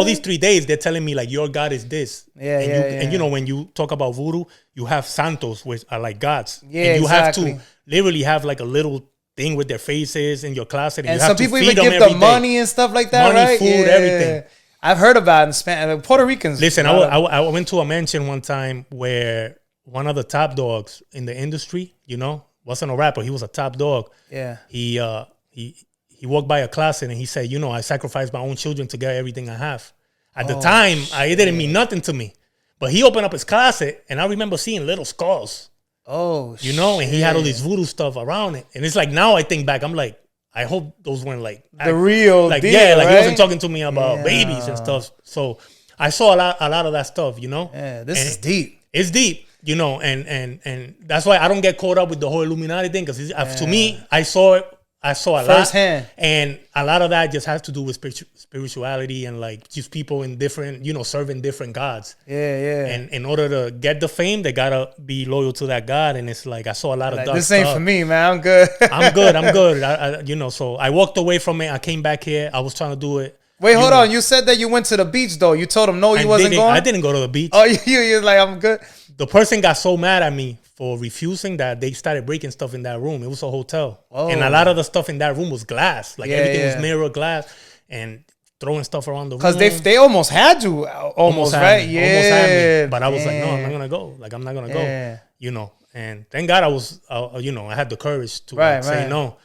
these 3 days, they're telling me, like, your God is this. And you know, when you talk about voodoo, you have santos, which are like gods. Yeah, and you have to literally have, like, a little thing with their faces in your closet. And you have some people to even feed give them them money and stuff like that, money, right? food, everything. I've heard about it in Spanish. Puerto Ricans. Listen, I went to a mansion one time where one of the top dogs in the industry, you know, wasn't a rapper. He was a top dog. Yeah. He walked by a closet and he said, you know, I sacrificed my own children to get everything I have. At the time, it didn't mean nothing to me. But he opened up his closet and I remember seeing little skulls. Oh, you know, and he had all this voodoo stuff around it. And it's like, now I think back, I'm like, I hope those weren't like the real like deal, like right? he wasn't talking to me about babies and stuff. So I saw a lot of that stuff, you know. Yeah, this is deep. It's deep. You know, and that's why I don't get caught up with the whole Illuminati thing, because to me, I saw it. I saw a firsthand. lot, and a lot of that just has to do with spirituality and like just people in different, you know, serving different gods. Yeah. And in order to get the fame, they gotta be loyal to that god. And it's like I saw a lot of dark this ain't stuff. for me, man. I'm good. I'm good. I, you know, so I walked away from it. I came back here. I was trying to do it. Wait, hold on. You said that you went to the beach though. You told him no, you wasn't going. I didn't go to the beach. Oh, you're like, I'm good. The person got so mad at me for refusing that they started breaking stuff in that room. It was a hotel. Oh. And a lot of the stuff in that room was glass. Like everything was mirror glass and throwing stuff around the room. Because they almost had you. Almost right? Yeah. Almost had me. But I was like, no, I'm not going to go. Like, I'm not going to go. You know. And thank God I was, you know, I had the courage to say no.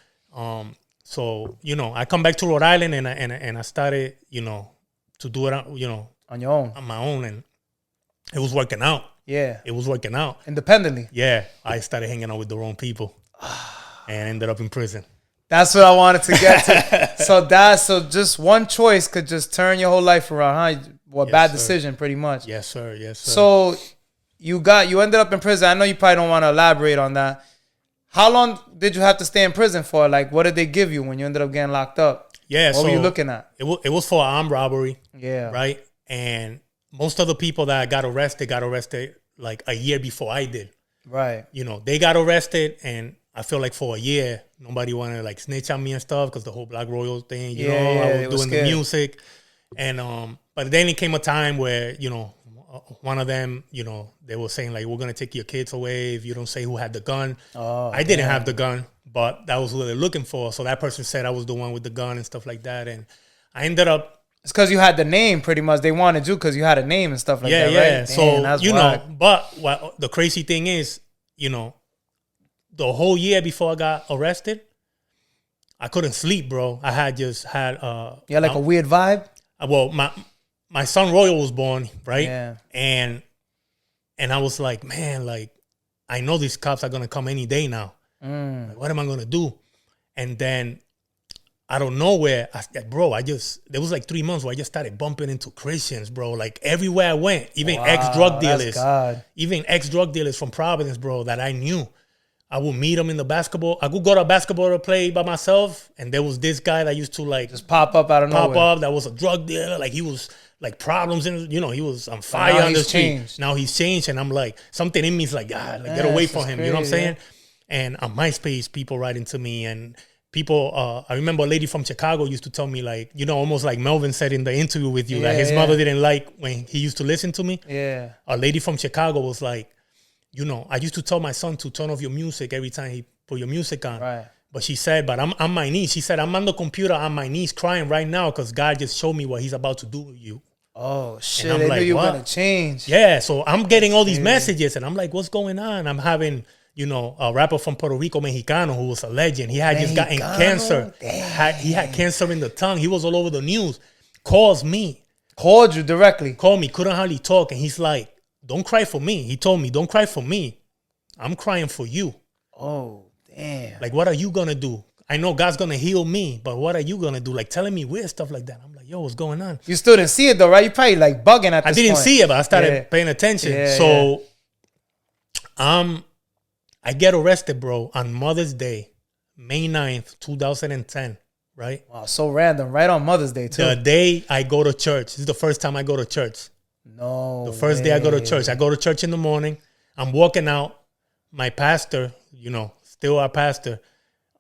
So, you know, I come back to Rhode Island and I started, you know, to do it, you know. On your own. On my own. And it was working out. Yeah. It was working out. Independently. Yeah. I started hanging out with the wrong people and ended up in prison. That's what I wanted to get to. So just one choice could just turn your whole life around, huh? Well, bad decision, pretty much. Yes, sir. Yes, sir. So you ended up in prison. I know you probably don't want to elaborate on that. How long did you have to stay in prison for? Like, what did they give you when you ended up getting locked up? Yeah. What were you looking at? It was for armed robbery. Yeah. Right. And most of the people that got arrested like a year before I did. Right. You know, they got arrested, and I feel like for a year, nobody wanted to like snitch on me and stuff because the whole Black Royal thing, you know, I was doing the music. And, but then it came a time where, you know, one of them, you know, they were saying like, we're going to take your kids away if you don't say who had the gun. Oh, I didn't have the gun, but that was what they're looking for. So that person said I was the one with the gun and stuff like that. And I ended up, it's because you had the name, pretty much. They wanted you because you had a name and stuff like that, right? Yeah. So, you know, but what the crazy thing is, you know, the whole year before I got arrested, I couldn't sleep, bro. I had just had... you had like a weird vibe? Well, my son Royal was born, right? Yeah. And I was like, man, like, I know these cops are going to come any day now. Like, what am I going to do? And then... out of nowhere, there was like 3 months where I just started bumping into Christians, bro. Like everywhere I went, even ex-drug dealers from Providence, bro, that I knew. I would meet them in the basketball. I would go to a basketball to play by myself, and there was this guy that used to like just pop up out of nowhere. That was a drug dealer. Like he was like problems, and you know he was on fire on the street. Now he's changed, and I'm like something in me is like, God, like, get away from him. Crazy, you know what I'm saying? And on MySpace, people writing to me and. People, I remember a lady from Chicago used to tell me like, you know, almost like Melvin said in the interview with you, that his mother didn't like when he used to listen to me. Yeah. A lady from Chicago was like, you know, I used to tell my son to turn off your music every time he put your music on. Right. But she said, but I'm on my knees. She said, I'm on the computer on my knees crying right now because God just showed me what he's about to do with you. Oh, shit. They knew you were going to change. Yeah. So I'm getting all these messages and I'm like, what's going on? I'm having... you know, a rapper from Puerto Rico, Mexicano, who was a legend. He had just gotten cancer. He had cancer in the tongue. He was all over the news. Calls me. Called you directly. Called me. Couldn't hardly talk. And he's like, don't cry for me. He told me, don't cry for me. I'm crying for you. Oh, damn. Like, what are you going to do? I know God's going to heal me, but what are you going to do? Like, telling me weird stuff like that. I'm like, yo, what's going on? You still didn't see it, though, right? You probably, like, bugging at this point. I didn't see it, but I started paying attention. So, I get arrested, bro, on Mother's Day, May 9th, 2010, right? Wow, so random. Right on Mother's Day, too. The day I go to church. This is the first time I go to church. No. The first day I go to church. I go to church in the morning. I'm walking out. My pastor, you know, still our pastor,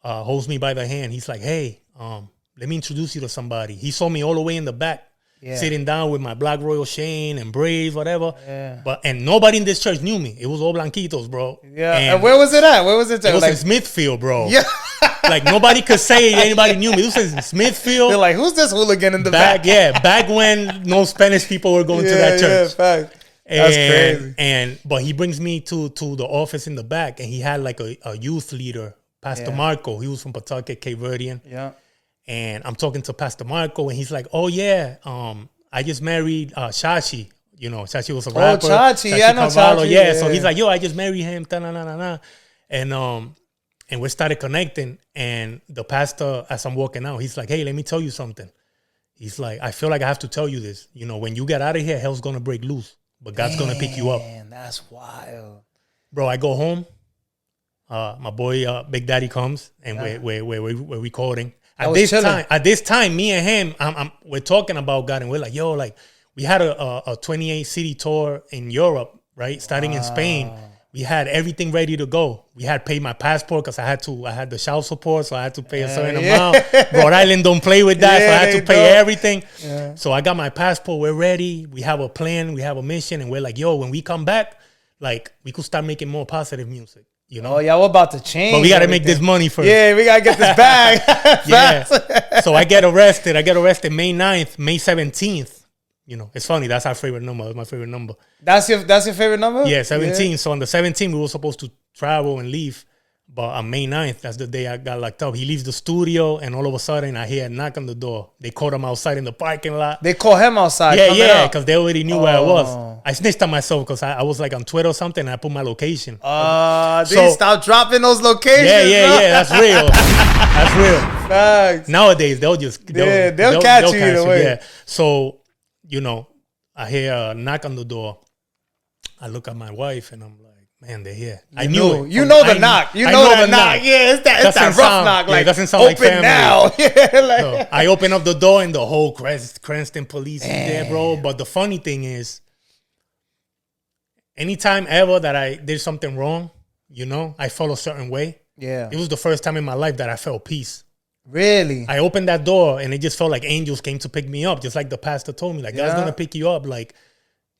holds me by the hand. He's like, hey, let me introduce you to somebody. He saw me all the way in the back. Yeah. Sitting down with my Black Royal chain and braids, whatever. Yeah. And nobody in this church knew me. It was all blanquitos, bro. Yeah. And where was it at? Where was it? It was like, in Smithfield, bro. Yeah. Like nobody could say anybody knew me. This was in Smithfield. They're like, who's this hooligan in the back? Yeah, back when no Spanish people were going to that church. Yeah, fact. That's crazy. But he brings me to the office in the back, and he had like a youth leader, Pastor Marco. He was from Pawtucket, Cape Verdean. Yeah. And I'm talking to Pastor Marco, and he's like, oh, yeah, I just married Shashi. You know, Shashi was a rapper. Oh, Chachi. Yeah, I know Chachi. Yeah, so he's like, yo, I just married him. And we started connecting. And the pastor, as I'm walking out, he's like, hey, let me tell you something. He's like, I feel like I have to tell you this. You know, when you get out of here, hell's going to break loose. but God's going to pick you up. Man, that's wild. Bro, I go home. My boy, Big Daddy comes, and we're recording. At this time, me and him, we're talking about God, and we're like, yo, like, we had a 28 city tour in Europe, right? Starting in Spain. We had everything ready to go. We had paid my passport because I had the child support, so I had to pay a certain amount. Rhode Island don't play with that, so I had to pay everything. Yeah. So I got my passport. We're ready. We have a plan. We have a mission, and we're like, yo, when we come back, like, we could start making more positive music. You know? Oh, yeah, we're about to change. But we got to make this money first. Yeah, we got to get this bag. Yeah. So I get arrested. May 9th, May 17th. You know, it's funny. That's our favorite number. That's my favorite number. That's your favorite number? Yeah, 17. Yeah. So on the 17th, we were supposed to travel and leave. But on May 9th, that's the day I got locked up. He leaves the studio, and all of a sudden, I hear a knock on the door. They caught him outside in the parking lot. They caught him outside? Yeah, because they already knew where I was. I snitched on myself because I was like on Twitter or something, and I put my location. They stopped dropping those locations. Yeah, that's real. That's real. Facts. Nowadays, they'll catch you either way. Yeah. So, you know, I hear a knock on the door. I look at my wife, and I'm like, man, they're here. I knew it. You know the knock. You know the knock. Yeah, it's that rough knock. Like, it doesn't sound like family. Now. So I open up the door, and the whole Cranston police is there, bro. But the funny thing is, anytime ever that I did something wrong, you know, I felt a certain way. Yeah. It was the first time in my life that I felt peace. Really? I opened that door, and it just felt like angels came to pick me up, just like the pastor told me. Like, God's going to pick you up. Like,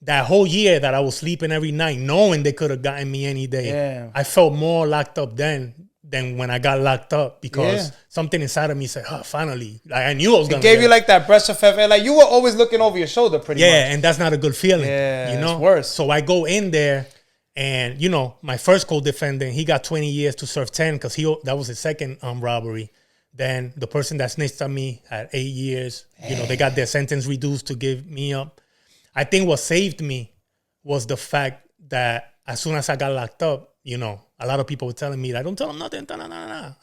that whole year that I was sleeping every night, knowing they could have gotten me any day, I felt more locked up then than when I got locked up because something inside of me said, oh, finally. Like, I knew I was going to It gave you like that breath of fresh air. Like, you were always looking over your shoulder pretty much. Yeah, and that's not a good feeling. Yeah, you know? It's worse. So I go in there, and, you know, my first co-defendant, he got 20 years to serve 10 because that was his second robbery. Then the person that snitched on me had 8 years. You know, they got their sentence reduced to give me up. I think what saved me was the fact that as soon as I got locked up, you know, a lot of people were telling me, like, don't tell them nothing.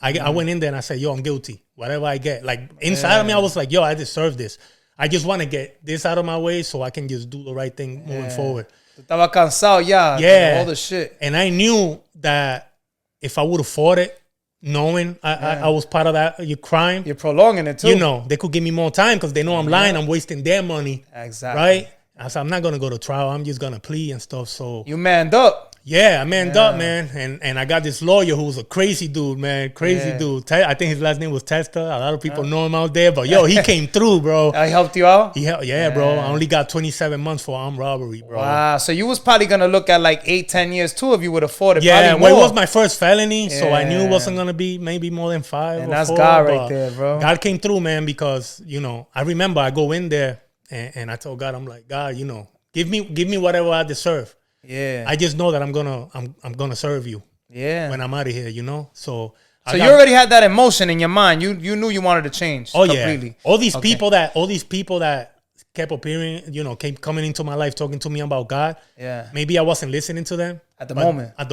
I went in there and I said, yo, I'm guilty. Whatever I get. Like, inside of me, I was like, yo, I deserve this. I just want to get this out of my way so I can just do the right thing moving forward. Estaba cansado ya. All the shit. And I knew that if I would have fought it, knowing I was part of that crime. You're prolonging it too. You know, they could give me more time because they know I'm lying. I'm wasting their money. Exactly. Right? I said, I'm not going to go to trial. I'm just going to plea and stuff. So you manned up. Yeah, I manned up, man. And I got this lawyer who was a crazy dude, man. Crazy dude. I think his last name was Testa. A lot of people know him out there. But, yo, he came through, bro. He helped you out? Bro. I only got 27 months for armed robbery, bro. Wow. So you was probably going to look at like 8-10 years, too, if you would have fought it. Yeah, well, it was my first felony. So I knew it wasn't going to be maybe more than 5 and or that's 4. God right there, bro. God came through, man, because, you know, I remember I go in there and I told God, I'm like, God, you know, give me whatever I deserve. Yeah. I just know that I'm gonna serve you. Yeah. When I'm out of here, you know? So you already had that emotion in your mind. You knew you wanted to change completely. Yeah. All these people that kept appearing, you know, kept coming into my life talking to me about God. Yeah. Maybe I wasn't listening to them. At the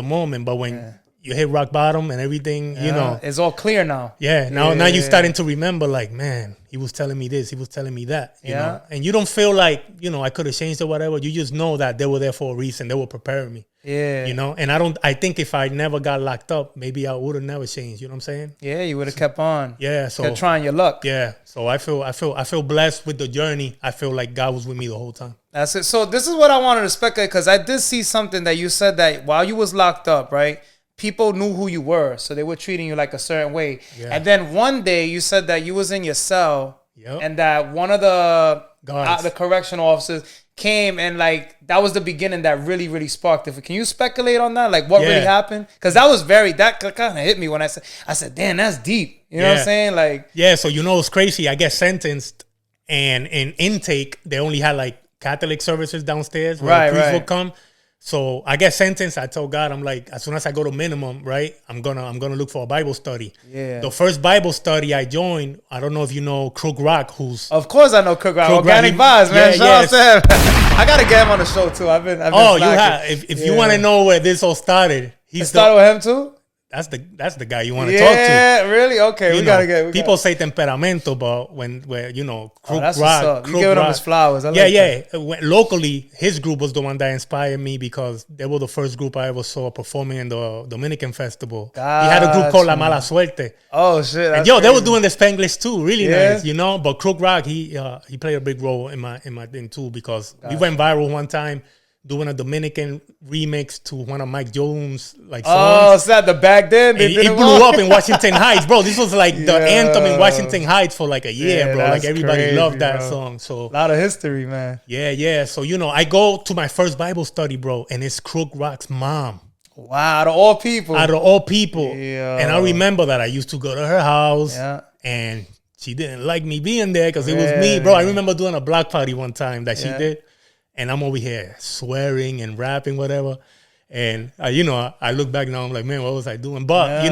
moment. But when you hit rock bottom and everything, you know. It's all clear now. Yeah. Now you're starting to remember, like, man, he was telling me this, he was telling me that. You know? And you don't feel like, you know, I could have changed or whatever. You just know that they were there for a reason. They were preparing me. Yeah. You know? And I think if I never got locked up, maybe I would have never changed. You know what I'm saying? Yeah, you would have kept on. Yeah. So kept trying your luck. Yeah. So I feel blessed with the journey. I feel like God was with me the whole time. That's it. So this is what I wanted to speculate, because I did see something that you said that while you was locked up, right? People knew who you were, so they were treating you like a certain way. Yeah. And then one day you said that you was in your cell, and that one of the correctional officers came, and like that was the beginning that really, really sparked it. Can you speculate on that? Like what really happened? Because that kind of hit me when I said, damn, that's deep. You know what I'm saying? Like, yeah. So you know it's crazy. I get sentenced, and in intake they only had like Catholic services downstairs where the priest would come. So I get sentenced. I told God, I'm like, as soon as I go to minimum, right, I'm gonna look for a Bible study. Yeah. The first Bible study I joined, I don't know if you know Crook Rock, of course I know Crook Rock. Organic Vibes, man. Shout out to him. I gotta get him on the show too. I've been you have. If you want to know where this all started, started with him too. that's the guy you want to talk to. Yeah, really? Okay, we gotta get. People say Temperamento, but where Crook Rock, you giving him his flowers. Locally, his group was the one that inspired me because they were the first group I ever saw performing in the Dominican Festival. He had a group called La Mala Suerte. Oh shit! And they were doing the Spanglish too, really nice, But Crook Rock, he played a big role in my thing too because we went viral one time doing a Dominican remix to one of Mike Jones' songs. Oh, so that the back then it blew up in Washington Heights, bro. This was like the anthem in Washington Heights for like a year, bro. Like everybody crazy, loved that song. So a lot of history, man. Yeah. So I go to my first Bible study, bro, and it's Crook Rock's mom. Wow, out of all people. Yeah. And I remember that I used to go to her house and she didn't like me being there because it was me, bro. I remember doing a block party one time that she did. And I'm over here swearing and rapping, whatever. And, I look back now, I'm like, man, what was I doing? But,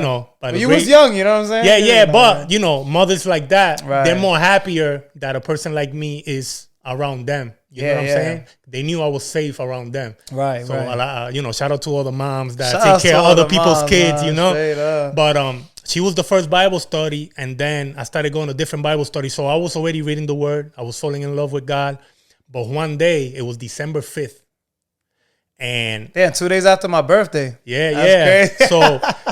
But you was young, you know what I'm saying? Yeah. But, mothers like that, they're more happier that a person like me is around them. You know what I'm saying? They knew I was safe around them. Right, So, shout out to all the moms that take care of other people's kids, But she was the first Bible study. And then I started going to different Bible studies. So I was already reading the word. I was falling in love with God. But one day, it was December 5th. And 2 days after my birthday. Yeah.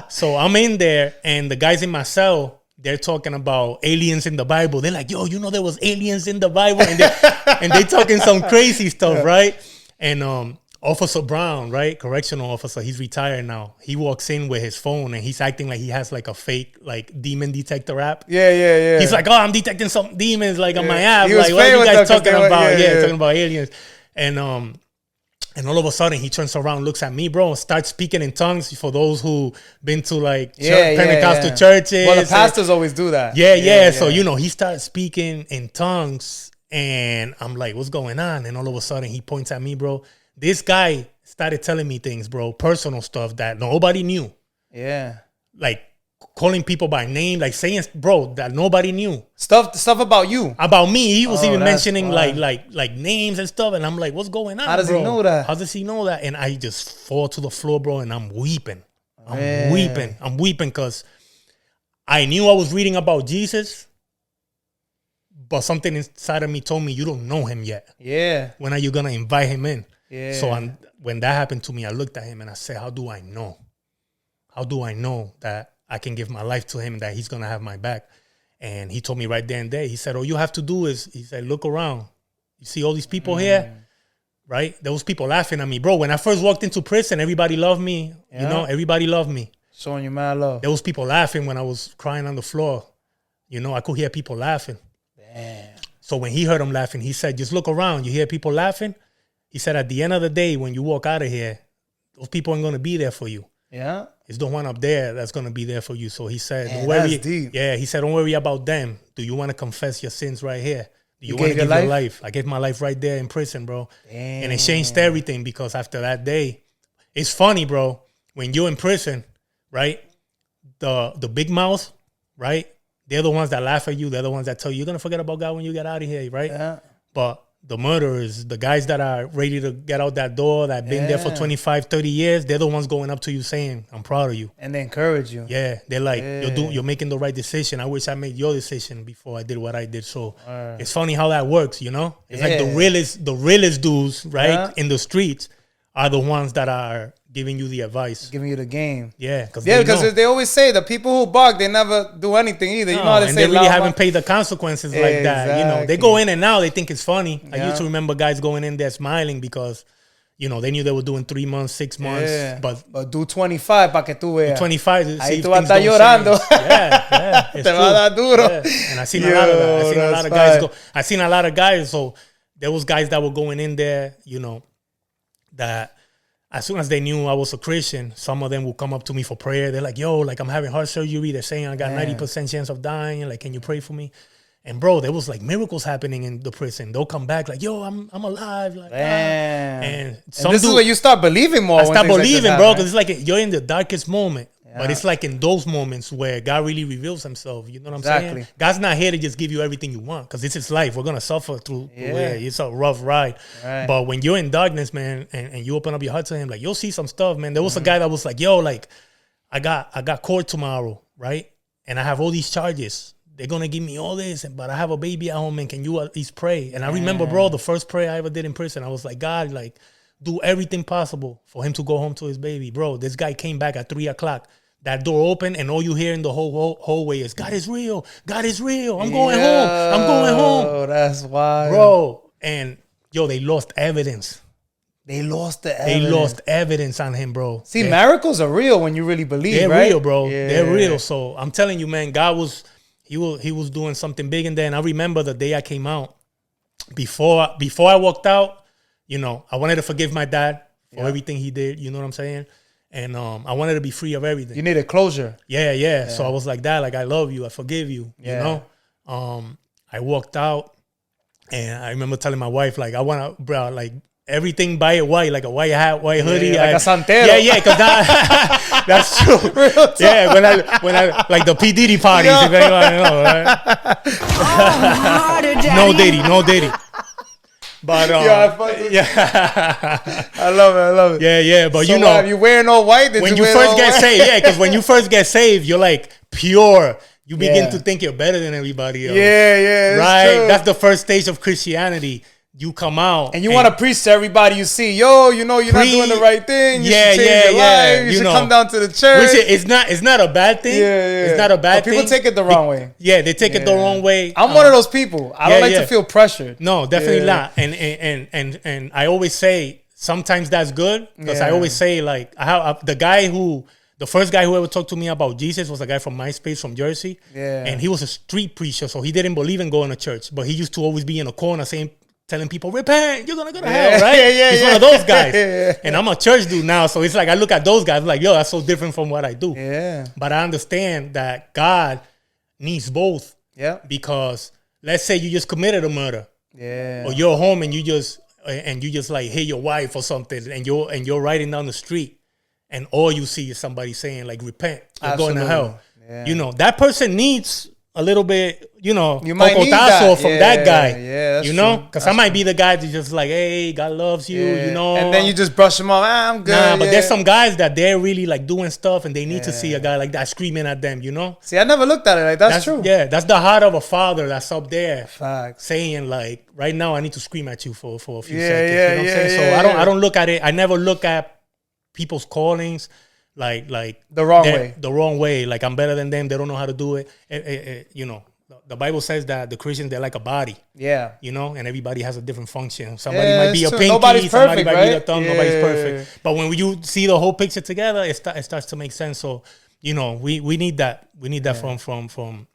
So I'm in there, and the guys in my cell, they're talking about aliens in the Bible. They're like, yo, there was aliens in the Bible. And they talking some crazy stuff, right? And Officer Brown, right? Correctional officer, he's retired now. He walks in with his phone, and he's acting like he has like a fake demon detector app. Yeah. He's like, oh, I'm detecting some demons like on my app. He was like, what are you guys talking about? Talking about aliens. And all of a sudden he turns around, looks at me, bro, and starts speaking in tongues for those who been to Pentecostal churches. Well, the pastors always do that. Yeah. So, he starts speaking in tongues, and I'm like, what's going on? And all of a sudden he points at me, bro. This guy started telling me things, bro, personal stuff that nobody knew. Yeah. Like calling people by name, like saying, bro, that nobody knew. Stuff about you. About me. He was even mentioning like names and stuff. And I'm like, what's going on? How does he know that? How does he know that? And I just fall to the floor, bro, and I'm weeping. I'm weeping because I knew I was reading about Jesus. But something inside of me told me, you don't know him yet. Yeah. When are you going to invite him in? Yeah. So when that happened to me, I looked at him and I said, how do I know? How do I know that I can give my life to him and that he's going to have my back? And he told me right there and there, he said, all you have to do is, he said, look around. You see all these people here, right? There was people laughing at me. Bro, when I first walked into prison, everybody loved me. Everybody loved me. Showing you mad love. There was people laughing when I was crying on the floor. I could hear people laughing. Damn. So when he heard them laughing, he said, just look around. You hear people laughing? He said, at the end of the day, when you walk out of here, those people aren't going to be there for you. Yeah. It's the one up there that's going to be there for you. So he said, don't worry. That's deep. Yeah, he said, don't worry about them. Do you want to confess your sins right here? Do you want to give your life? I gave my life right there in prison, bro. Damn. And it changed everything because after that day, it's funny, bro. When you're in prison, right? The big mouth, right? They're the ones that laugh at you. They're the ones that tell you, you're going to forget about God when you get out of here, right? Yeah. But the murderers, the guys that are ready to get out that door, that have been there for 25, 30 years, they're the ones going up to you saying, I'm proud of you. And they encourage you. Yeah. They're like, you're making the right decision. I wish I made your decision before I did what I did. So it's funny how that works, It's like the realest dudes, right, in the streets are the ones that are giving you the advice. Giving you the game. Yeah. Because they always say the people who bug, they never do anything either. You know how they say? They really haven't paid the consequences like that. They go in and now they think it's funny. I used to remember guys going in there smiling because, they knew they were doing 3 months, 6 months. Yeah. But do 25 para que tú veas. 25. Ahí tú vas a estar llorando. Yeah. Te va a dar duro. Yeah. And I seen a lot of that. I seen a lot of guys go. I seen a lot of guys. So there was guys that were going in there, that as soon as they knew I was a Christian, some of them would come up to me for prayer. They're like, yo, like I'm having heart surgery. They're saying I got 90% chance of dying. Like, can you pray for me? And bro, there was like miracles happening in the prison. They'll come back like, yo, I'm alive. Like, and this is where you start believing more. I start believing, bro, because it's like you're in the darkest moment. But it's like in those moments where God really reveals himself. You know what I'm saying? God's not here to just give you everything you want because it's his life. We're going to suffer through it. It's a rough ride. Right. But when you're in darkness, man, and you open up your heart to him, like, you'll see some stuff, man. There was a guy that was like, yo, like, I got court tomorrow, right? And I have all these charges. They're going to give me all this, but I have a baby at home, and can you at least pray? And I remember, bro, the first prayer I ever did in prison, I was like, God, like, do everything possible for him to go home to his baby. Bro, this guy came back at 3 o'clock. That door opened, and all you hear in the whole hallway is, God is real. God is real. I'm going home. I'm going home. Oh, that's wild. Bro, and, they lost evidence. They lost the evidence. They lost evidence on him, bro. See, miracles are real when you really believe, they're right? Real, bro. Yeah. They're real. So I'm telling you, man, God was doing something big in there. And I remember the day I came out. Before I walked out, I wanted to forgive my dad for everything he did. You know what I'm saying? And I wanted to be free of everything. You needed closure. Yeah. So I was like, Dad, like, I love you. I forgive you. You know? I walked out, and I remember telling my wife, like, I want to, bro, like, everything buy it white, like a white hat, white hoodie. Like a santero. Yeah, because that's true. Yeah, when I like the P. Diddy parties, if anyone know, right? No Diddy. But I love it. Yeah. But so you wearing all white? When you first get saved, because when you first get saved, you're like pure. You begin to think you're better than everybody else. Yeah. Right. True. That's the first stage of Christianity. You come out and you want to preach to everybody you see. You're not doing the right thing. You should change your life. You should come down to the church. It's not a bad thing. Yeah. It's not a bad thing. People take it the wrong way. Yeah, they take it the wrong way. I'm one of those people. I don't like to feel pressured. No, definitely not. And I always say sometimes that's good, because I always say, like, the first guy who ever talked to me about Jesus was a guy from MySpace from Jersey. Yeah. And he was a street preacher, so he didn't believe in going to church, but he used to always be in a corner telling people, repent, you're going to go to hell, right? He's one of those guys. And I'm a church dude now, so it's like I look at those guys like, that's so different from what I do. Yeah. But I understand that God needs both. Yeah. Because let's say you just committed a murder. Yeah. Or you're home and you just like hit your wife or something, and you're riding down the street, and all you see is somebody saying, like, repent, you're going to hell. Yeah. That person needs a little bit, you might need that from that guy. Yeah, that's because I might be the guy that's just like, hey, God loves you, And then you just brush them off. I'm good. Nah, but there's some guys that they're really like doing stuff, and they need to see a guy like that screaming at them, See, I never looked at it like that's true. Yeah, that's the heart of a father that's up there. Facts. Saying, like, right now I need to scream at you for a few seconds. You know what I'm saying? So I don't look at it. I never look at people's callings like the wrong way. Like, I'm better than them. They don't know how to do it. The Bible says that the Christians, they're like a body. Yeah. And everybody has a different function. Somebody might be a pinky, nobody's somebody perfect, might be right? a thumb, nobody's perfect. But when you see the whole picture together, it starts to make sense. So, we need that. We need that from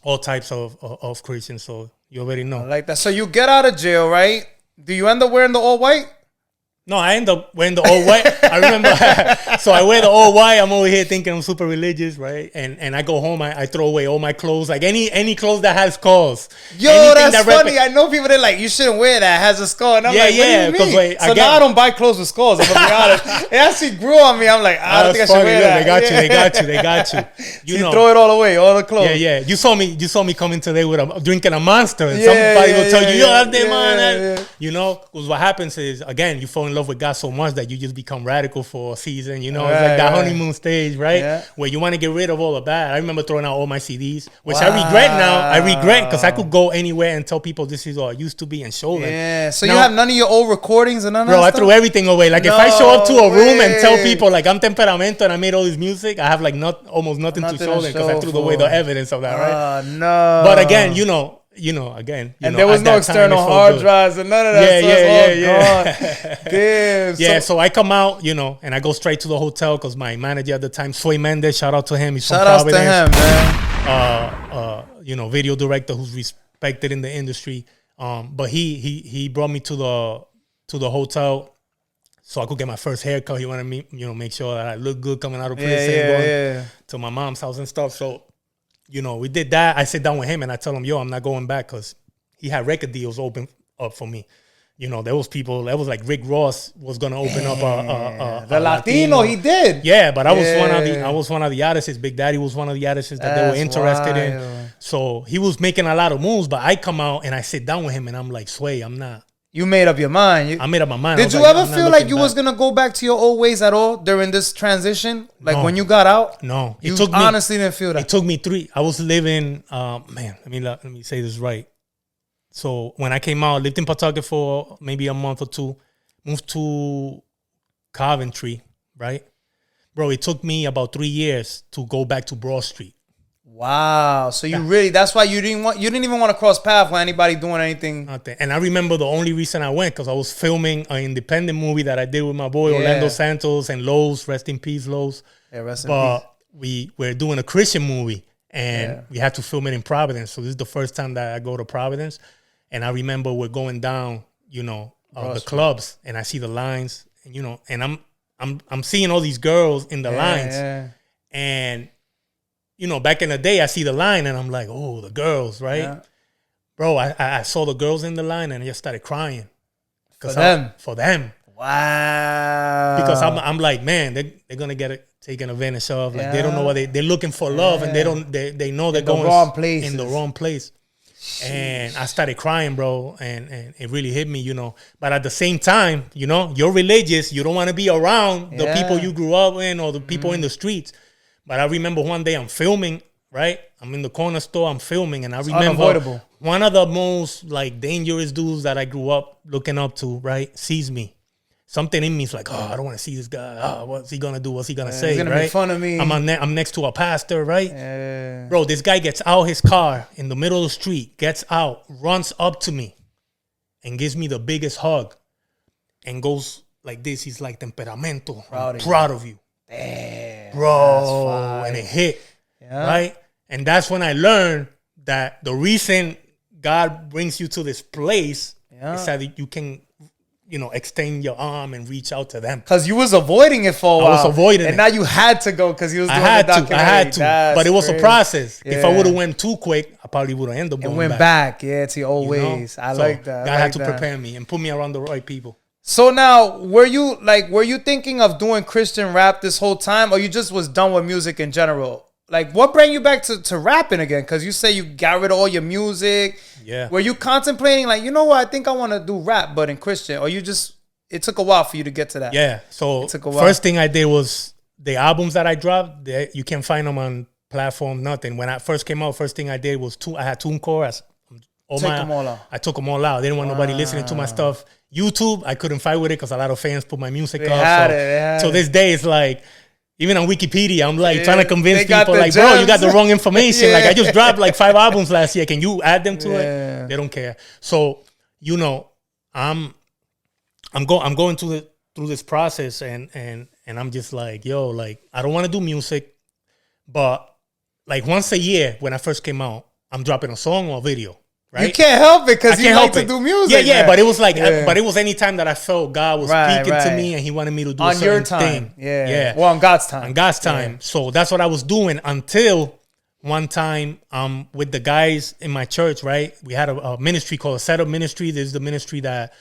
all types of Christians. So you already know. I like that. So you get out of jail, right? Do you end up wearing the all white? No, I end up wearing the all white. I remember, so I wear the all white. I'm over here thinking I'm super religious, right? And I go home, I throw away all my clothes, like any clothes that has skulls. Yo, that's funny. I know people that like, you shouldn't wear that, has a skull. And I'm like, what do you mean? So now I don't buy clothes with skulls, I'm gonna be honest. It actually grew on me. I'm like, I don't think I should wear that. They got you. You throw it all away, all the clothes. Yeah. You saw me coming today with drinking a Monster, and somebody will tell you, yo, that's the man. Because what happens is, again, you fall in love with God so much that you just become radical for a season. It's like that honeymoon stage, right? Yeah. Where you want to get rid of all of that. I remember throwing out all my CDs, which I regret now. I regret, because I could go anywhere and tell people this is what I used to be and show them. Yeah. So you have none of your old recordings and none of that stuff? I threw everything away. Like, if I show up to a room and tell people, like, I'm Temperamento and I made all this music, I have like almost nothing to show them, because I threw away the evidence of that, right? No. But again, and there was no external hard drives and none of that. Yeah. Damn. Yeah, so I come out, and I go straight to the hotel, because my manager at the time, Sway Mendez, shout out to him. He's from Providence. Shout out to him, man. Video director who's respected in the industry. But he brought me to the hotel so I could get my first haircut. He wanted me, make sure that I look good coming out of prison, going to my mom's house and stuff. So, we did that. I sit down with him and I tell him, yo, I'm not going back, because he had record deals open up for me. There was people, that was like Rick Ross was going to open up the Latino, he did. Yeah, but I was one of the artists. Big Daddy was one of the artists that they were interested in. So he was making a lot of moves, but I come out and I sit down with him and I'm like, Sway, I'm not You made up your mind. I made up my mind. Did you ever feel like you was going to go back to your old ways at all during this transition? Like when you got out? No. You honestly didn't feel that? It took me I was living, let me say this right. So when I came out, lived in Pawtucket for maybe a month or two, moved to Coventry, right? Bro, it took me about 3 years to go back to Broad Street. Wow. So that's why you didn't even want to cross paths with anybody doing anything. Nothing. And I remember the only reason I went because I was filming an independent movie that I did with my boy Orlando Santos and Lowe's, rest in peace, Lowe's. Yeah, rest in peace. We were doing a Christian movie and we had to film it in Providence. So this is the first time that I go to Providence. And I remember we're going down, the clubs and I see the lines and, and I'm seeing all these girls in the lines. Yeah. And back in the day, I see the line and I'm like, oh, the girls, right? Yeah. Bro, I saw the girls in the line and I just started crying. For them? For them. Wow. Because I'm like, man, they're going to get taken advantage of. Like, they don't know what they're looking for love and they know they're going in the wrong place. And I started crying, bro, and it really hit me, But at the same time, you're religious. You don't want to be around the people you grew up in or the people in the streets. But I remember one day I'm filming, right? I'm in the corner store, I'm filming, and I remember one of the most dangerous dudes that I grew up looking up to, right, sees me. Something in me is like, oh, I don't want to see this guy. Oh, what's he gonna do? What's he gonna say? He's gonna make fun of me. I'm next to a pastor, right? Yeah. Bro, this guy gets out his car in the middle of the street, gets out, runs up to me, and gives me the biggest hug, and goes like this. He's like, Temperamento, I'm proud of you. Damn, bro, and it hit, right? And that's when I learned that the reason God brings you to this place is that you can, extend your arm and reach out to them. Because you was avoiding it for a while. I was avoiding it. And now you had to go because you was doing the documentary. I had to. But it was a process. Yeah. If I would have went too quick, I probably would have ended up going back. To your old ways. I like that. God had to prepare me and put me around the right people. So now, were you thinking of doing Christian rap this whole time, or you just was done with music in general? Like, what brought you back to rapping again? Because you say you got rid of all your music. Yeah. Were you contemplating, like, you know what, I think I want to do rap, but in Christian? Or it took a while for you to get to that? Yeah. So, first thing I did was the albums that I dropped, you can't find them on platform, nothing. When I first came out, first thing I did was I had TuneCore. I took them all out. They didn't want nobody listening to my stuff. YouTube, I couldn't fight with it because a lot of fans put my music up. So this day, it's like, even on Wikipedia, I'm like trying to convince people, like, bro, you got the wrong information. Like, I just dropped like 5 albums last year. Can you add them to it? They don't care. So, I'm going through this process, and I'm just like, yo, like, I don't want to do music, but like once a year when I first came out, I'm dropping a song or a video. Right? You can't help it because you like to do music. Yeah, but it was like, but it was any time that I felt God was speaking to me and He wanted me to do a certain thing. Yeah. Well, on God's time. On God's time. Yeah. So that's what I was doing until one time with the guys in my church, right? We had a ministry called a setup ministry. This is the ministry that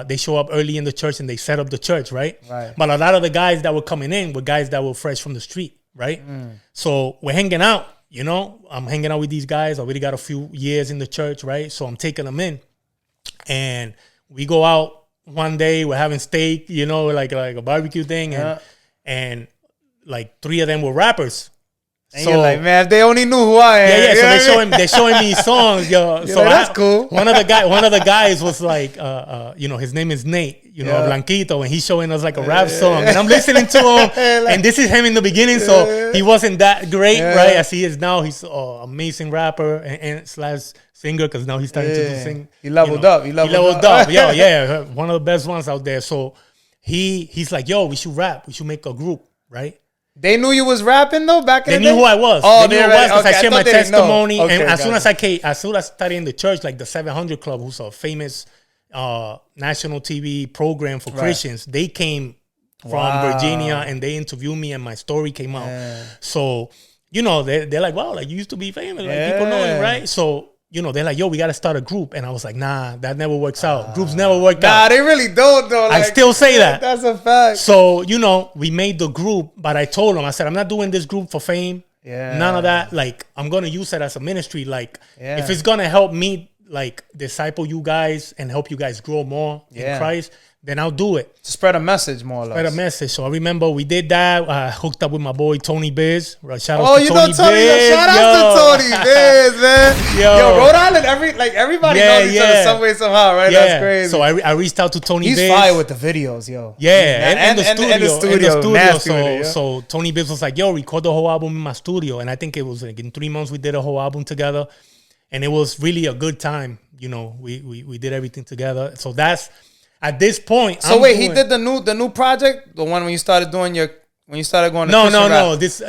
they show up early in the church and they set up the church, right? But a lot of the guys that were coming in were guys that were fresh from the street, right? So we're hanging out. I'm hanging out with these guys. I already got a few years in the church, right? So I'm taking them in. And we go out one day. We're having steak, like a barbecue thing. And like 3 of them were rappers. And so, you're like, man, if they only knew who I am. Yeah. So they're showing me songs, yo. So that's cool. One of the guys was like, his name is Nate, Blanquito, and he's showing us like a rap song, and I'm listening to him, and this is him in the beginning, so he wasn't that great, right? As he is now, he's an amazing rapper and slash singer, because now he's starting to sing. He leveled up. He leveled up. Yeah, one of the best ones out there. So he's like, yo, we should rap. We should make a group, right? They knew you was rapping though back in the day? They knew who I was. Oh, they knew who I was because I shared my testimony. And as soon as I started in the church, like the 700 Club, who's a famous national TV program for Christians, they came from Virginia and they interviewed me and my story came out. So, they're like, wow, like you used to be famous. Like people know you, right? So, they're like, yo, we got to start a group. And I was like, nah, that never works out. Groups never work out. Nah, they really don't, though. I still say that. That's a fact. So, we made the group, but I told them, I said, I'm not doing this group for fame. Yeah. None of that. Like, I'm going to use it as a ministry. Like, if it's going to help me like disciple you guys and help you guys grow more in Christ, then I'll do it. To spread a message, more or less. Spread a message. So I remember we did that. I hooked up with my boy Tony Biz. Shout out to Tony Biz. Shout out to Tony Biz, man. Yo, Rhode Island, everybody knows each other some way, somehow, right? That's crazy. So I reached out to Tony Biz. He's fire with the videos, yo. Yeah, in the studio. So Tony Biz was like, yo, record the whole album in my studio. And I think it was like in 3 months we did a whole album together. And it was really a good time. You know, we did everything together. So that's at this point. So he did the new project, the one when you started doing when you started going to No. This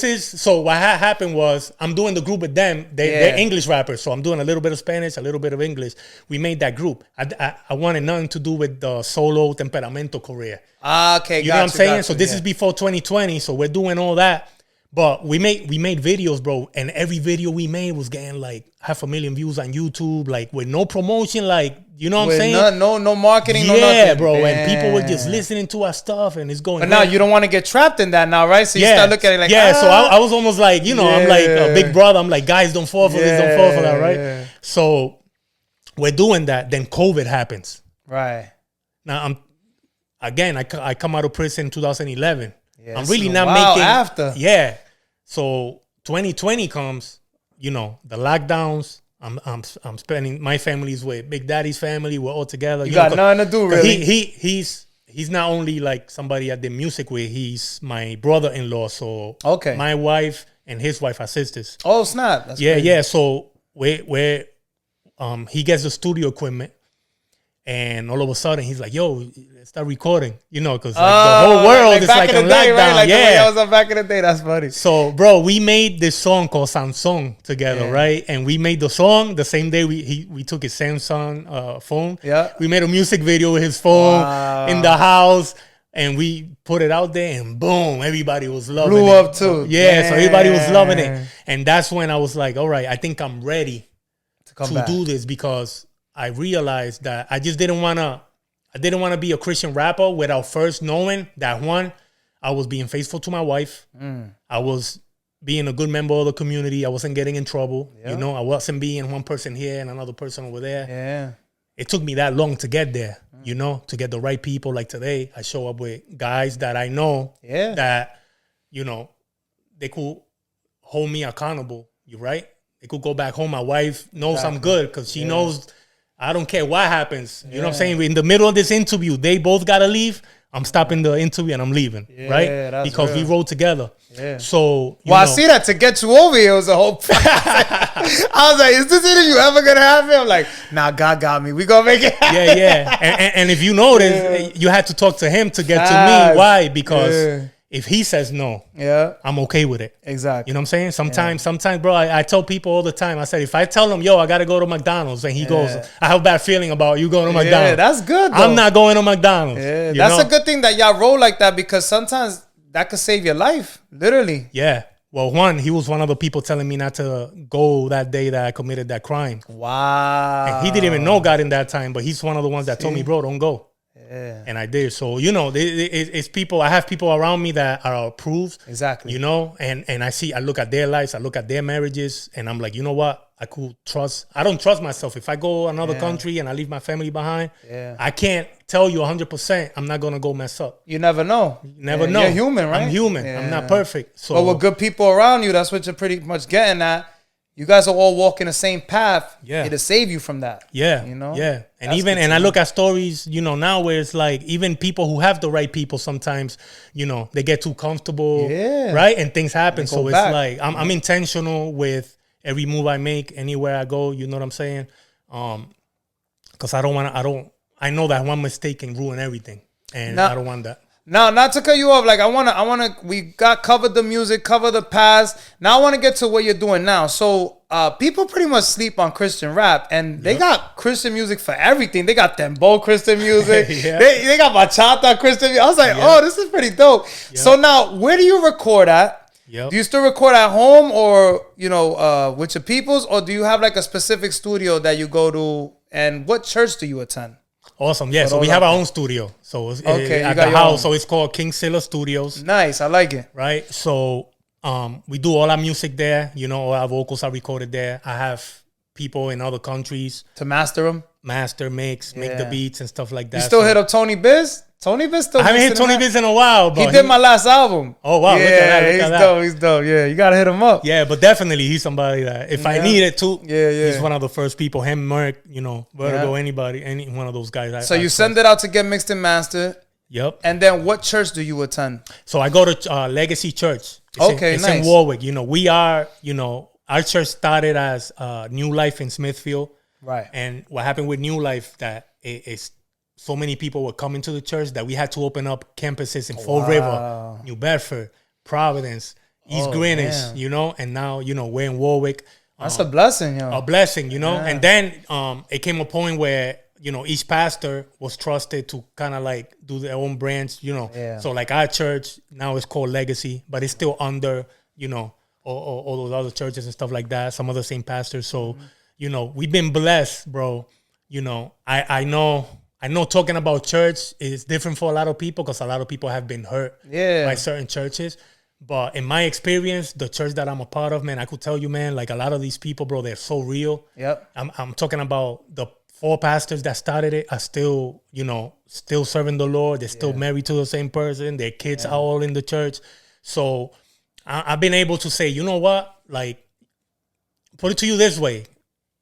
is so what happened was I'm doing the group with them. They're English rappers, so I'm doing a little bit of Spanish, a little bit of English. We made that group. I wanted nothing to do with the solo Temperamento career. Okay, you know what I'm saying? So this is before 2020, so we're doing all that. But we made videos, bro, and every video we made was getting like 500,000 views on YouTube, like with no promotion, like, you know what I'm saying? No marketing, no nothing. Yeah, bro, Damn. and people were just listening to our stuff and it's going. But now you don't want to get trapped in that now, right? So you start looking at it like, so I was almost like, you know, I'm like a big brother. I'm like, guys, don't fall for this, don't fall for that, right? Yeah. So we're doing that. Then COVID happens. Right. Now I come out of prison in 2011. Yeah, I'm really not making after. Yeah. So 2020 comes, you know, the lockdowns. I'm spending my family's with Big Daddy's family. We're all together. You got nothing to do, really. He's not only like somebody I did music with. He's my brother-in-law. So my wife and his wife are sisters. Oh snap! That's crazy. Yeah. So we he gets the studio equipment. And all of a sudden, he's like, yo, let's start recording. You know, because the whole world is like on lockdown. Right? Like the way I was on back in the day. That's funny. So, bro, we made this song called Samsung together, right? And we made the song the same day we took his Samsung phone. Yeah. We made a music video with his phone in the house. And we put it out there and boom, everybody was loving it. Blew up too. Yeah, so everybody was loving it. And that's when I was like, all right, I think I'm ready to do this because I realized that I just didn't want to be a Christian rapper without first knowing that, one, I was being faithful to my wife. I was being a good member of the community. I wasn't getting in trouble. You know, I wasn't being one person here and another person over there. Yeah. It took me that long to get there, you know, to get the right people. Like today, I show up with guys that I know that, you know, they could hold me accountable. You right? They could go back home. My wife knows I'm good because she knows I don't care what happens. You know what I'm saying? In the middle of this interview, they both got to leave. I'm stopping the interview and I'm leaving, right? Because we rode together. Yeah. So, I see that to get you over here was a whole process. I was like, is this interview ever going to happen? I'm like, nah, God got me. We going to make it happen. Yeah. And if you notice, you had to talk to him to get to me. Why? Because if he says no, I'm okay with it. Exactly. You know what I'm saying? Sometimes, bro, I tell people all the time, I said, if I tell him, yo, I got to go to McDonald's, and he goes, I have a bad feeling about you going to McDonald's. Yeah, that's good, though. I'm not going to McDonald's. Yeah, that's a good thing that y'all roll like that because sometimes that could save your life, literally. Yeah. Well, one, he was one of the people telling me not to go that day that I committed that crime. Wow. And he didn't even know God in that time, but he's one of the ones that told me, bro, don't go. Yeah. And I did. So, you know, it's people. I have people around me that are approved. Exactly. You know, and I look at their lives, I look at their marriages, and I'm like, you know what? I don't trust myself. If I go another country and I leave my family behind, I can't tell you 100% I'm not going to go mess up. You never know. You never know. You're human, right? I'm human. I'm not perfect. So, but with good people around you, that's what you're pretty much getting at. You guys are all walking the same path. Yeah. It'll save you from that. Yeah. You know? Yeah. And I look at stories, you know, now where it's like even people who have the right people sometimes, you know, they get too comfortable. Yeah. Right? And things happen. So it's like I'm intentional with every move I make, anywhere I go, you know what I'm saying? Because I know that one mistake can ruin everything. And I don't want that. Now, not to cut you off, like we covered the music, cover the past. Now I want to get to what you're doing now. So people pretty much sleep on Christian rap, and they got Christian music for everything. They got Dembow Christian music. They got Bachata Christian music. I was like, oh, this is pretty dope. So now, where do you record at? Do you still record at home or, you know, with your peoples, or do you have like a specific studio that you go to, and what church do you attend? Awesome. Yeah, so we have our own studio. So it's at the house. So it's called King Silla Studios. Nice. I like it. Right? So we do all our music there. You know, all our vocals are recorded there. I have people in other countries to master them, make the beats and stuff like that. You still hit up Tony Biz? Tony Biz still. I haven't hit Tony Biz in a while, but he did my last album. Oh wow, yeah, look at that. He's dope. Yeah, you gotta hit him up. Yeah, but definitely he's somebody that if I needed to, he's one of the first people. Him, Merck, Vertigo, anybody, any one of those guys. So you send it out to get mixed and mastered. Yep. And then what church do you attend? So I go to Legacy Church. It's in Warwick. We are, our church started as New Life in Smithfield. Right. And what happened with New Life that it's so many people were coming to the church that we had to open up campuses in Fall River, New Bedford, Providence, East Greenwich, and now, we're in Warwick. That's a blessing, A blessing, And then it came a point where, each pastor was trusted to kind of like do their own branch, So like our church now is called Legacy, but it's still under, all those other churches and stuff like that, some of the same pastors. So, we've been blessed, bro. I know talking about church is different for a lot of people because a lot of people have been hurt by certain churches. But in my experience, the church that I'm a part of, man, I could tell you, man, like a lot of these people, bro, they're so real. Yep. I'm talking about the 4 pastors that started it are still, still serving the Lord. They're still married to the same person. Their kids are all in the church. So I've been able to say, you know what? Like, put it to you this way.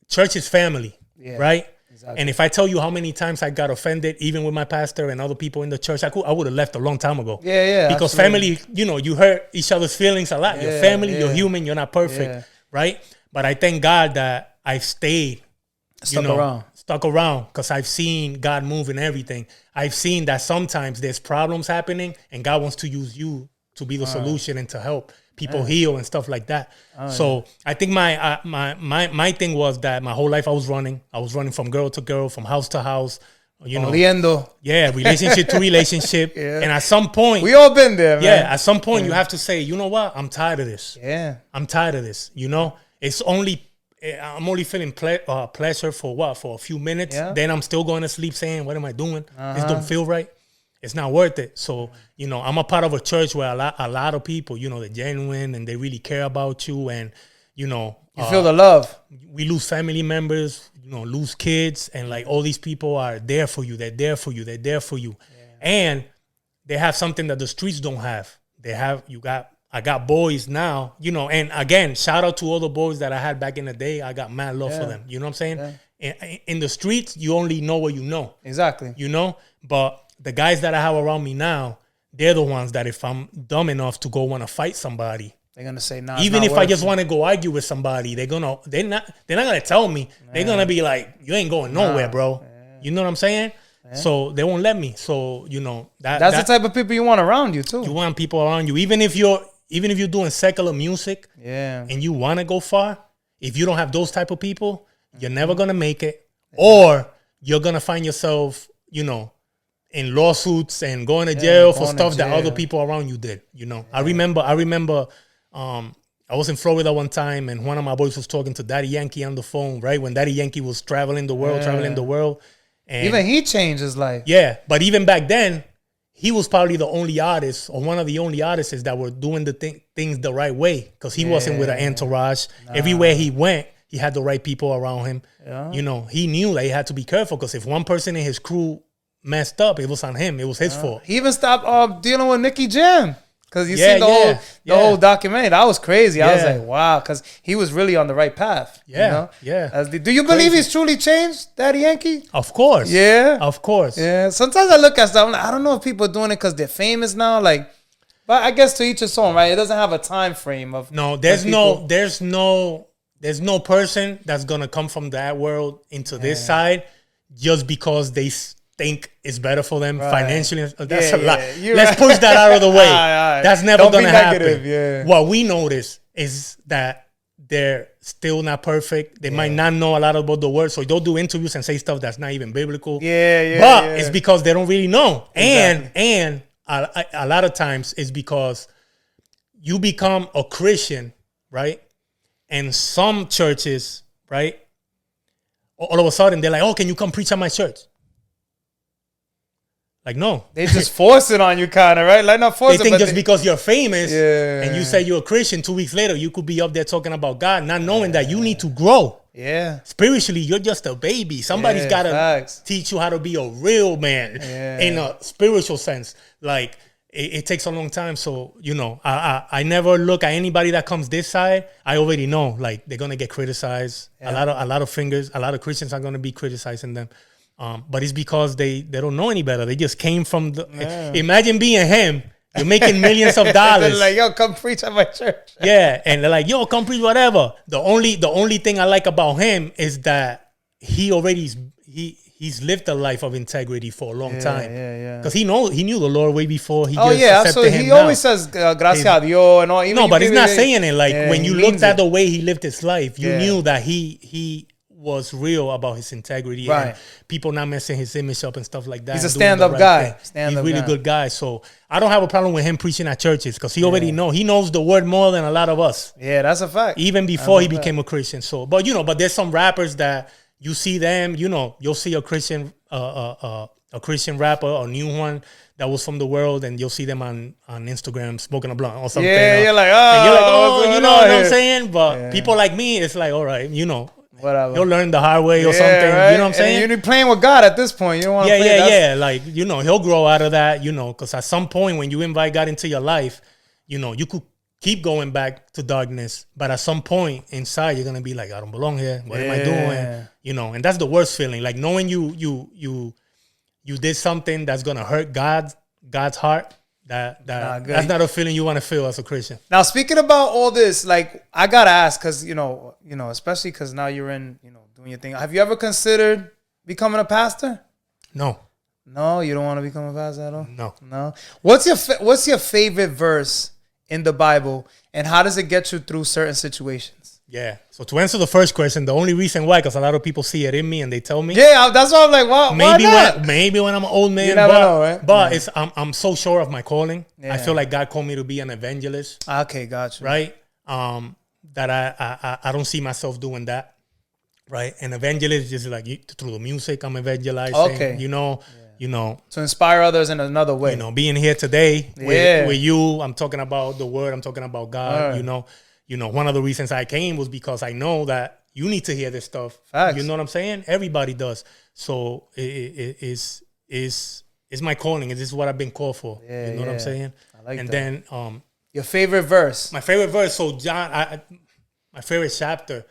Church is family, right? Exactly. And if I tell you how many times I got offended, even with my pastor and other people in the church, I would have left a long time ago. Yeah. Because absolutely. family, you hurt each other's feelings a lot. You're family, you're human, you're not perfect, right? But I thank God that I've stayed, stuck around because I've seen God move in everything. I've seen that sometimes there's problems happening and God wants to use you to be the solution and to help people heal and stuff like that. So I think my thing was that my whole life I was running from girl to girl, from house to house, relationship to relationship. And at some point, we all been there, man. At some point you have to say, you know what? I'm tired of this. I'm tired of this. I'm only feeling pleasure for what? For a few minutes. Then I'm still going to sleep saying, what am I doing? This don't feel right. It's not worth it. So, I'm a part of a church where a lot of people, they're genuine and they really care about you. And, you feel the love. We lose family members, lose kids. And like all these people are there for you. They're there for you. They're there for you. And they have something that the streets don't have. I got boys now, and again, shout out to all the boys that I had back in the day. I got mad love for them. You know what I'm saying? In the streets, you only know what you know. Exactly. But the guys that I have around me now, they're the ones that if I'm dumb enough to go want to fight somebody, they're gonna say no. Even if I just want to go argue with somebody, they're not gonna tell me. They're gonna be like, you ain't going nowhere, bro. You know what I'm saying? So they won't let me. So that's the type of people you want around you too. You want people around you, even if you're doing secular music, and you want to go far. If you don't have those type of people, you're never gonna make it, or you're gonna find yourself, in lawsuits and going to jail for stuff that other people around you did. I remember. I was in Florida one time, and one of my boys was talking to Daddy Yankee on the phone. Right when Daddy Yankee was traveling the world. And even he changed his life. Yeah, but even back then, he was probably the only artist or one of the only artists that were doing the things the right way because he wasn't with an entourage. Everywhere he went, he had the right people around him. He knew that he had to be careful because if one person in his crew messed up, it was on him. It was his fault. He even stopped dealing with Nicky Jam. Because you see the whole documentary. That was crazy. I was like, wow, because he was really on the right path. Do you believe he's truly changed, Daddy Yankee? Of course. Yeah. Of course. Yeah. Sometimes I look at stuff, I'm like, I don't know if people are doing it because they're famous now. Like, but I guess to each his own, right? It doesn't have a time frame of. No, there's no person that's gonna come from that world into this side just because they think it's better for them financially. That's a lot. Let's push that out of the way. That's never going to happen. What we notice is that they're still not perfect. They might not know a lot about the word, so they'll do interviews and say stuff that's not even biblical. But it's because they don't really know. Exactly. And a lot of times it's because you become a Christian, right? And some churches, right? All of a sudden they're like, oh, can you come preach at my church? Like, no. They just force it on you, kind of, right? Like, not force it, they think just because you're famous and you say you're a Christian, 2 weeks later, you could be up there talking about God, not knowing that you need to grow. Yeah. Spiritually, you're just a baby. Somebody's got to teach you how to be a real man in a spiritual sense. Like, it takes a long time. So, you know, I never look at anybody that comes this side. I already know, like, they're going to get criticized. A lot of Christians are going to be criticizing them. But it's because they don't know any better. They just came from imagine being him. You're making millions of dollars. They're like, yo, come preach at my church. Yeah, and they're like, yo, come preach whatever. The only thing I like about him is that he already he's lived a life of integrity for a long time. Yeah. Because he knew the Lord way before he accepted him. He always says gracias a Dios and all. No, but he's not saying it. Like when you looked at the way he lived his life, you knew that he was real about his integrity and people not messing his image up and stuff like that. He's a stand-up guy. He's a really good guy. So I don't have a problem with him preaching at churches because he already he knows the word more than a lot of us. Yeah, that's a fact. Even before he became a Christian. So, but but there's some rappers that you see them, you'll see a Christian rapper, a new one that was from the world, and you'll see them on Instagram smoking a blunt or something. Yeah, you're like, you know what I'm saying? But people like me, it's like, all right, whatever. You'll learn the hard way or something. Right? You know what I'm saying? And you're playing with God at this point. You don't want to play. Yeah. Like, he'll grow out of that, because at some point when you invite God into your life, you could keep going back to darkness. But at some point inside, you're going to be like, I don't belong here. What am I doing? And that's the worst feeling. Like knowing you did something that's going to hurt God's heart. That's not a feeling you want to feel as a Christian. Now, speaking about all this, like I gotta ask, because especially because now you're in, doing your thing. Have you ever considered becoming a pastor? No, you don't want to become a pastor at all. No. What's your favorite verse in the Bible, and how does it get you through certain situations? Yeah. So to answer the first question, the only reason why, because a lot of people see it in me and they tell me. Yeah, that's why I'm like, wow. Maybe when I'm an old man. You never know, right? But I'm so sure of my calling. Yeah. I feel like God called me to be an evangelist. Okay, gotcha. Right. That I don't see myself doing that. Right. An evangelist is like through the music. I'm evangelizing. Okay. To inspire others in another way. Being here today with you, I'm talking about the word. I'm talking about God. Right. One of the reasons I came was because I know that you need to hear this stuff. Facts. You know what I'm saying? Everybody does. So it is my calling. This is what I've been called for. Yeah, you know what I'm saying? I like that. And then your favorite verse. My favorite verse. So my favorite chapter,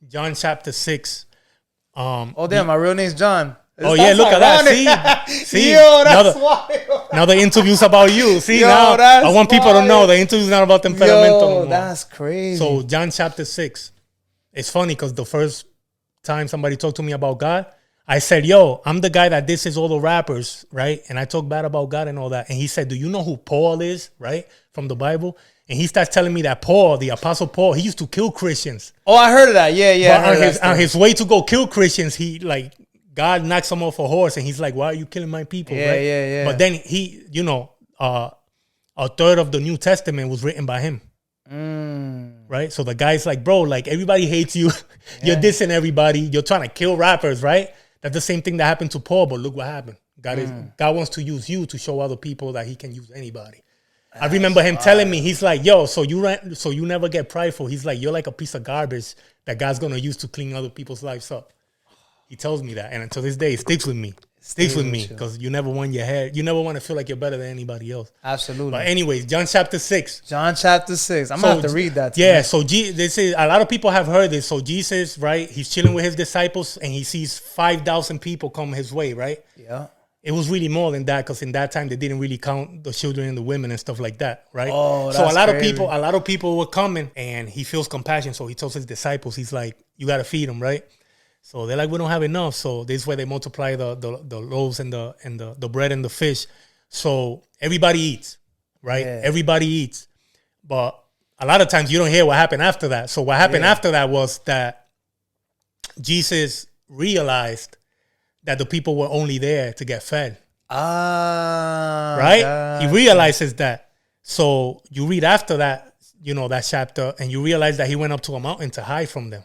John chapter 6. My real name's John. Look at that. See? Yo, that's wild. Now the interview's about you. See, now I want people to know the interview's not about Temperamento no more. That's crazy. So John chapter 6. It's funny because the first time somebody talked to me about God, I said, I'm the guy that disses all the rappers, right? And I talk bad about God and all that. And he said, do you know who Paul is, right? From the Bible. And he starts telling me that Paul, the Apostle Paul, he used to kill Christians. Oh, I heard of that. Yeah. But on his way to go kill Christians, God knocks him off a horse and he's like, why are you killing my people? Yeah. But then he, a third of the New Testament was written by him. Right? So the guy's like, bro, like everybody hates you. You're dissing everybody. You're trying to kill rappers, right? That's the same thing that happened to Paul, but look what happened. God wants to use you to show other people that he can use anybody. I remember him telling me, he's like, so you never get prideful. He's like, you're like a piece of garbage that God's going to use to clean other people's lives up. He tells me that, and until this day, it sticks with me. Because you never want your head. You never want to feel like you're better than anybody else. Absolutely. But anyways, John chapter 6. I'm gonna have to read that. So this is a lot of people have heard this. So Jesus, right? He's chilling with his disciples, and he sees 5,000 people come his way, right? Yeah. It was really more than that because in that time they didn't really count the children and the women and stuff like that, right? Oh, so a lot of people were coming, and he feels compassion. So he tells his disciples, he's like, "You got to feed them, right?" So they're like, we don't have enough. So this is where they multiply the loaves and the bread and the fish. So everybody eats, right? Yeah. Everybody eats. But a lot of times you don't hear what happened after that. So what happened after that was that Jesus realized that the people were only there to get fed. Right? Gotcha. He realizes that. So you read after that, that chapter, and you realize that he went up to a mountain to hide from them.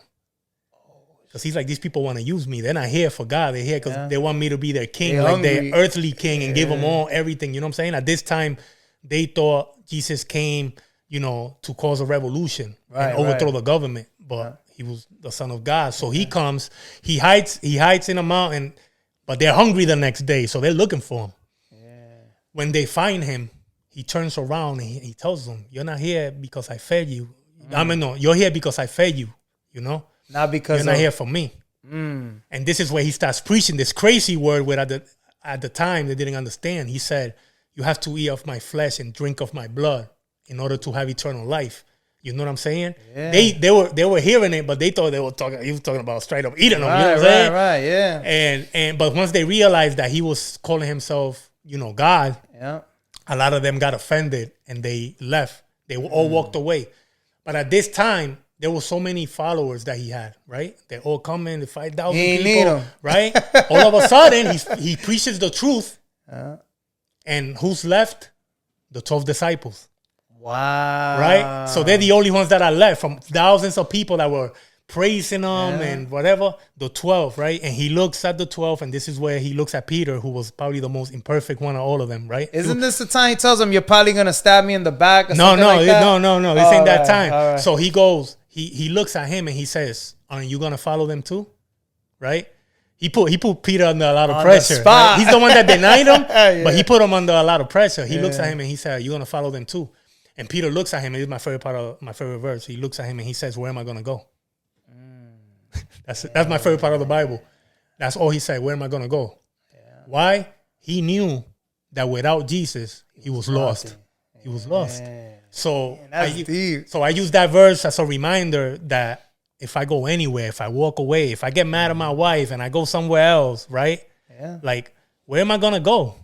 Because he's like, these people want to use me. They're not here for God. They're here because they want me to be their king, their earthly king, and give them all everything. You know what I'm saying? At this time, they thought Jesus came, to cause a revolution and overthrow the government. But he was the Son of God. So he comes, he hides in a mountain, but they're hungry the next day, so they're looking for him. When they find him, he turns around and he tells them, "You're not here because I fed you. I mean, no, you're here because I fed you. You know, not because you're not here for me." And this is where he starts preaching this crazy word where at the time they didn't understand. He said, "You have to eat of my flesh and drink of my blood in order to have eternal life." You know what I'm saying? Yeah. They were hearing it, but they thought he was talking about straight up eating them. Right, you know what I'm saying? Right, yeah. And but once they realized that he was calling himself, God, a lot of them got offended and they left. They all walked away. But at this time, there were so many followers that he had, right? They all come in, the 5,000 people, right? All of a sudden, he preaches the truth. And who's left? The 12 disciples. Wow. Right? So they're the only ones that are left from thousands of people that were praising him and whatever. The 12, right? And he looks at the 12, and this is where he looks at Peter, who was probably the most imperfect one of all of them, right? Isn't this the time he tells him, "You're probably going to stab me in the back"? Or No. This ain't that time. Right. So he goes, he looks at him and he says, "Aren't you going to follow them too?" Right? He put Peter under a lot of pressure. Right? He's the one that denied him, but he put him under a lot of pressure. He looks at him and he said, "You're going to follow them too." And Peter looks at him. It's my favorite verse. He looks at him and he says, "Where am I going to go?" That's my favorite part of the Bible. That's all he said. Where am I going to go? Yeah. Why? He knew that without Jesus, he was lost. He was lost. So I use that verse as a reminder that if I go anywhere, if I walk away, if I get mad at my wife and I go somewhere else, right? Yeah. Like, where am I going to go?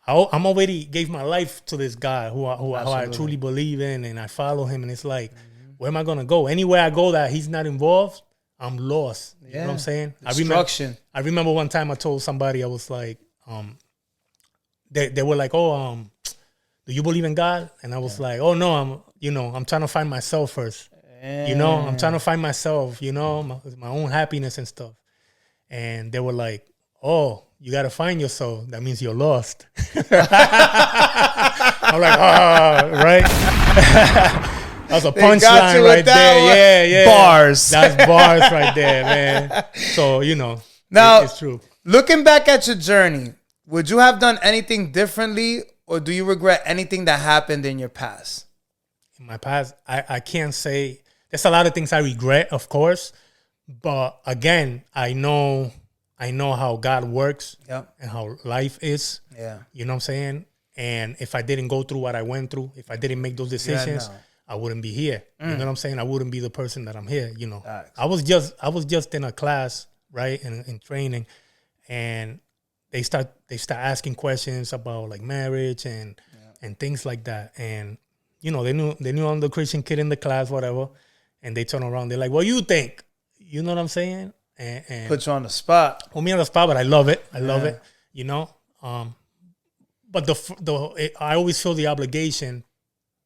I'm already gave my life to this guy who I truly believe in, and I follow him, and it's like, where am I going to go? Anywhere I go that he's not involved, I'm lost. You know what I'm saying? I remember one time I told somebody, I was like, they were like, "Oh, do you believe in God?" And I was like, "Oh no, I'm trying to find myself first. I'm trying to find myself, my own happiness and stuff." And they were like, "Oh, you got to find yourself. That means you're lost." I'm like, "Oh, right." That was a punchline right there. Yeah. Bars. That's bars right there, man. So, now, it's true. Looking back at your journey, would you have done anything differently, or do you regret anything that happened in your past? In my past, I can't say. There's a lot of things I regret, of course. But again, I know how God works and how life is. Yeah. You know what I'm saying? And if I didn't go through what I went through, if I didn't make those decisions, I wouldn't be here. You know what I'm saying? I wouldn't be the person that I'm here. I was just in a class, right, in training, and they start asking questions about like marriage and things like that. And they knew I'm the Christian kid in the class, whatever. And they turn around, they're like, "What do you think?" You know what I'm saying? And put you on the spot. Put me on the spot, but I love it. I love it. But I always feel the obligation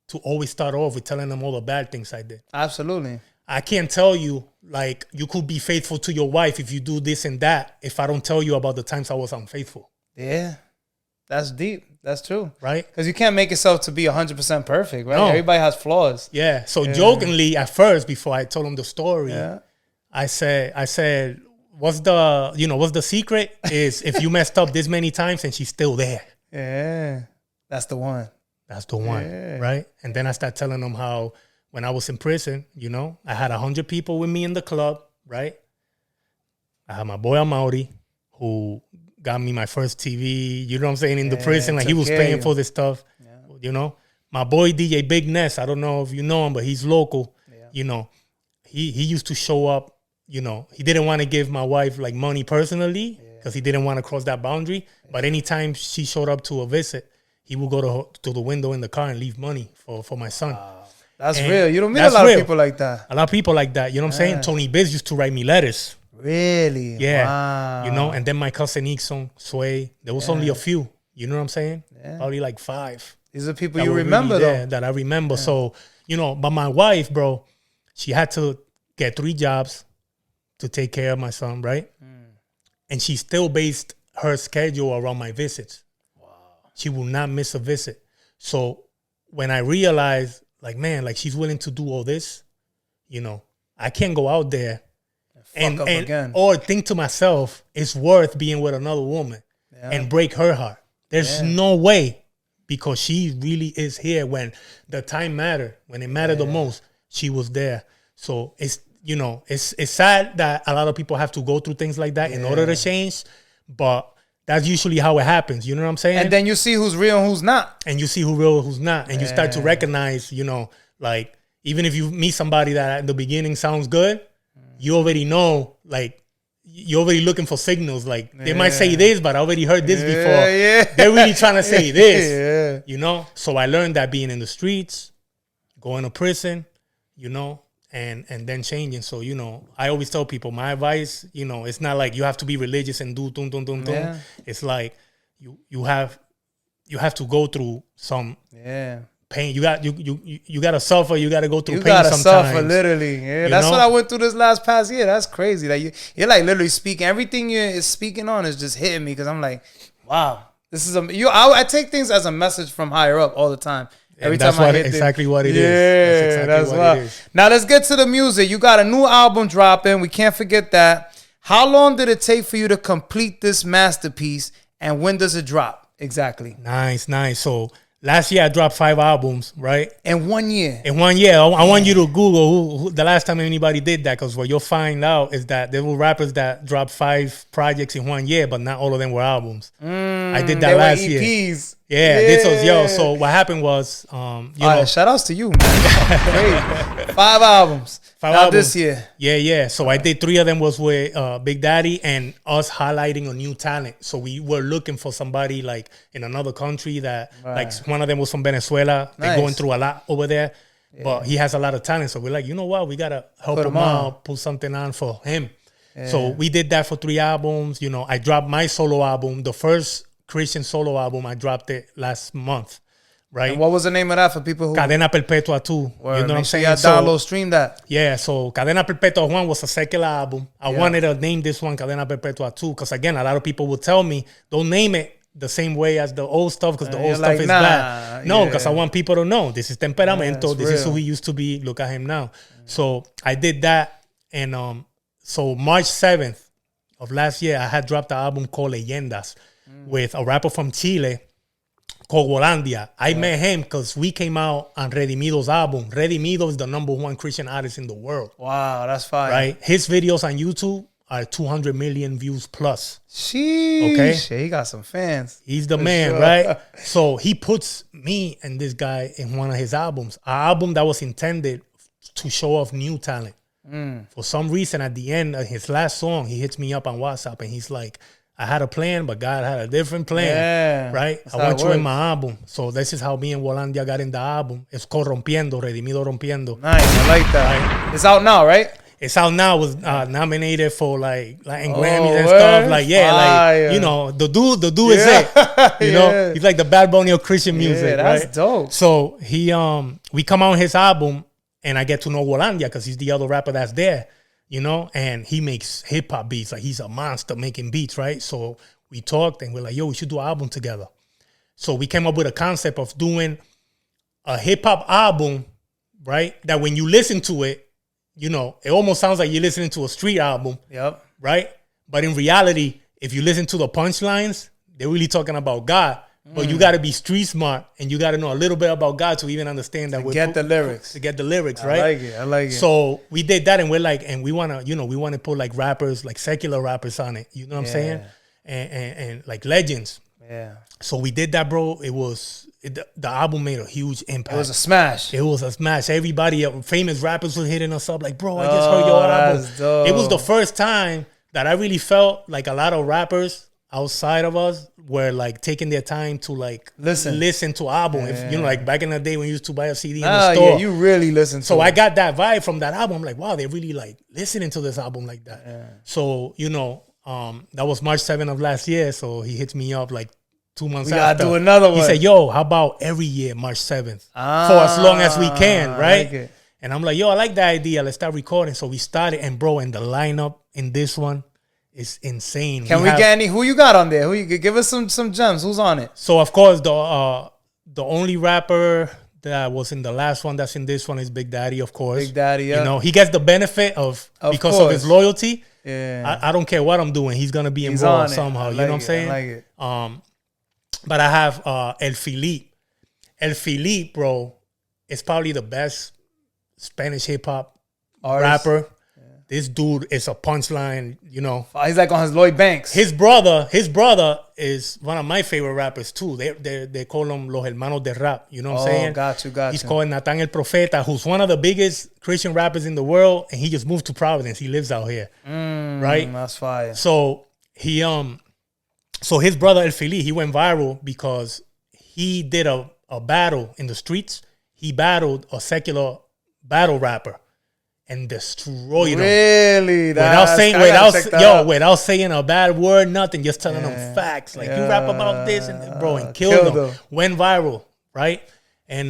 to always start off with telling them all the bad things I did. Absolutely. I can't tell you, like, you could be faithful to your wife if you do this and that, if I don't tell you about the times I was unfaithful. Yeah. That's deep. That's true. Right? Because you can't make yourself to be 100% perfect, right? No. Everybody has flaws. Yeah. So jokingly, at first, before I told him the story, I said, what's the secret is if you messed up this many times and she's still there. Yeah. That's the one. That's the one, right? And then I start telling them how when I was in prison, I had 100 people with me in the club, right? I had my boy Amaury, who got me my first TV, you know what I'm saying, in the prison. Like, he was paying for this stuff, My boy DJ Big Ness, I don't know if you know him, but he's local. Yeah. He used to show up, he didn't want to give my wife, like, money personally because he didn't want to cross that boundary. But anytime she showed up to a visit, he would go to the window in the car and leave money for my son. Wow. That's real. You don't meet a lot of people like that. A lot of people like that. You know what I'm saying? Tony Biz used to write me letters. Really? Yeah. Wow. And then my cousin Ixon, Sway. There was only a few. You know what I'm saying? Yeah. Probably like 5. These are people you remember, really though. That I remember. Yeah. So, but my wife, bro, she had to get 3 jobs to take care of my son, right? And she still based her schedule around my visits. She will not miss a visit. So when I realized, like, man, like, she's willing to do all this, I can't go out there and or think to myself, it's worth being with another woman and break her heart. There's no way, because she really is here when the time mattered, when it mattered the most. She was there. So it's, you know, it's sad that a lot of people have to go through things like that in order to change, but that's usually how it happens. You know what I'm saying? And then you see who's real and who's not. And you see who's real and who's not. And you start to recognize, you know, like, even if you meet somebody that at the beginning sounds good, you already know, like, you're already looking for signals. Like, they might say this, but I already heard this before. They're really trying to say this, you know? So I learned that being in the streets, going to prison, you know, and then changing. So, you know, I always tell people, my advice, you know, it's not like you have to be religious and do dum, dum, dum, dum. It's like you have to go through some pain. You got to suffer. You got to go through pain sometimes. You got to suffer, literally. Yeah, that's what I went through this last past year. That's crazy. Like you're like literally speaking. Everything you're speaking on is just hitting me, because I'm like, wow, this is I take things as a message from higher up all the time. Every time I hit exactly what it is. Yeah, that's what it is. Now let's get to the music. You got a new album dropping. We can't forget that. How long did it take for you to complete this masterpiece, and when does it drop exactly? Nice. So last year I dropped 5 albums, right? In 1 year. In 1 year. I want you to Google who the last time anybody did that, because what you'll find out is that there were rappers that dropped 5 projects in 1 year, but not all of them were albums. I did that last year. Yeah, this was So what happened was, shout outs to you, man. Great. 5 albums. 5 albums this year. Yeah. So I did 3 of them was with Big Daddy and us highlighting a new talent. So we were looking for somebody like in another country that, like, one of them was from Venezuela. Nice. They're going through a lot over there, but he has a lot of talent. So we're like, you know what? We gotta help him out, put something on for him. Yeah. So we did that for 3 albums. You know, I dropped my solo album, the first Christian solo album. I dropped it last month, right? And what was the name of that for people who... Cadena Perpetua 2. You know what I'm saying? Download, stream that. Yeah, so Cadena Perpetua 1 was a secular album. I wanted to name this one Cadena Perpetua 2 because, again, a lot of people would tell me, don't name it the same way as the old stuff, because the old stuff is bad. No, because I want people to know this is Temperamento. This is who he used to be. Look at him now. So I did that. And so March 7th of last year, I had dropped an album called Leyendas with a rapper from Chile called Wolandia. I met him because we came out on Redimido's album. Redimido is the #1 Christian artist in the world. Wow, that's fine. Right? His videos on YouTube are 200 million views plus. Sheesh. Okay? He got some fans. He's the man, right? So he puts me and this guy in one of his albums. An album that was intended to show off new talent. For some reason, at the end of his last song, he hits me up on WhatsApp and he's like, I had a plan, but God had a different plan, right? I want you in my album. So this is how me and Wolandia got in the album. It's called Rompiendo, Redimido Rompiendo. Nice, I like that. Right? It's out now, right? It's out now. It was nominated for like Latin Grammys and stuff. Like, like, you know, the dude is it. You know, he's like the Bad Bunny of Christian music, that's right? dope. So we come out his album and I get to know Wolandia because he's the other rapper that's there. You know, and he makes hip hop beats. Like, he's a monster making beats, right? So we talked and we're like, yo, we should do an album together. So we came up with a concept of doing a hip hop album, right? That when you listen to it, you know, it almost sounds like you're listening to a street album. Yep. Right? But in reality, if you listen to the punchlines, they're really talking about God. But you got to be street smart and you got to know a little bit about God to even understand that. To get the lyrics, right? I like it. So we did that and we're like, and we want to, you know, we want to put like rappers, like secular rappers on it. You know what I'm saying? And like legends. Yeah. So we did that, bro. The album made a huge impact. It was a smash. Everybody, famous rappers were hitting us up like, bro, I just heard your album. Dope. It was the first time that I really felt like a lot of rappers outside of us were like taking their time to like listen to album. If you know, like back in the day when you used to buy a CD in the store. Yeah, you really listen to it. I got that vibe from that album. I'm like, wow, they're really like listening to this album like that. Yeah. So, you know, that was March 7th of last year. So he hits me up like 2 months after. We gotta do another one. He said, yo, how about every year, March 7th? For as long as we can, right? Like and I'm like, yo, I like that idea. Let's start recording. So we started, and bro, and the lineup in this one is insane. Can we get any? Who you got on there? Who you give us some gems? Who's on it? So of course the only rapper that was in the last one that's in this one is Big Daddy, of course. Big Daddy, yeah. You know, he gets the benefit of because course. of his loyalty. Yeah. I don't care what I'm doing. He's going to be involved somehow. You know what I'm saying? I like it. But I have El Philippe. El Philippe, bro, is probably the best Spanish hip-hop rapper. Yeah. This dude is a punchline, you know. He's like on his Lloyd Banks. His brother is one of my favorite rappers too. They call him Los Hermanos de Rap. You know what I'm saying? Got you. He's called Natán el Profeta, who's one of the biggest Christian rappers in the world, and he just moved to Providence. He lives out here, right? That's fire. So so his brother El Philippe, he went viral because he did a battle in the streets. He battled a secular battle rapper and destroyed him. Really? Without saying a bad word, nothing, just telling them facts. Like, you rap about this, and killed him. Went viral, right? And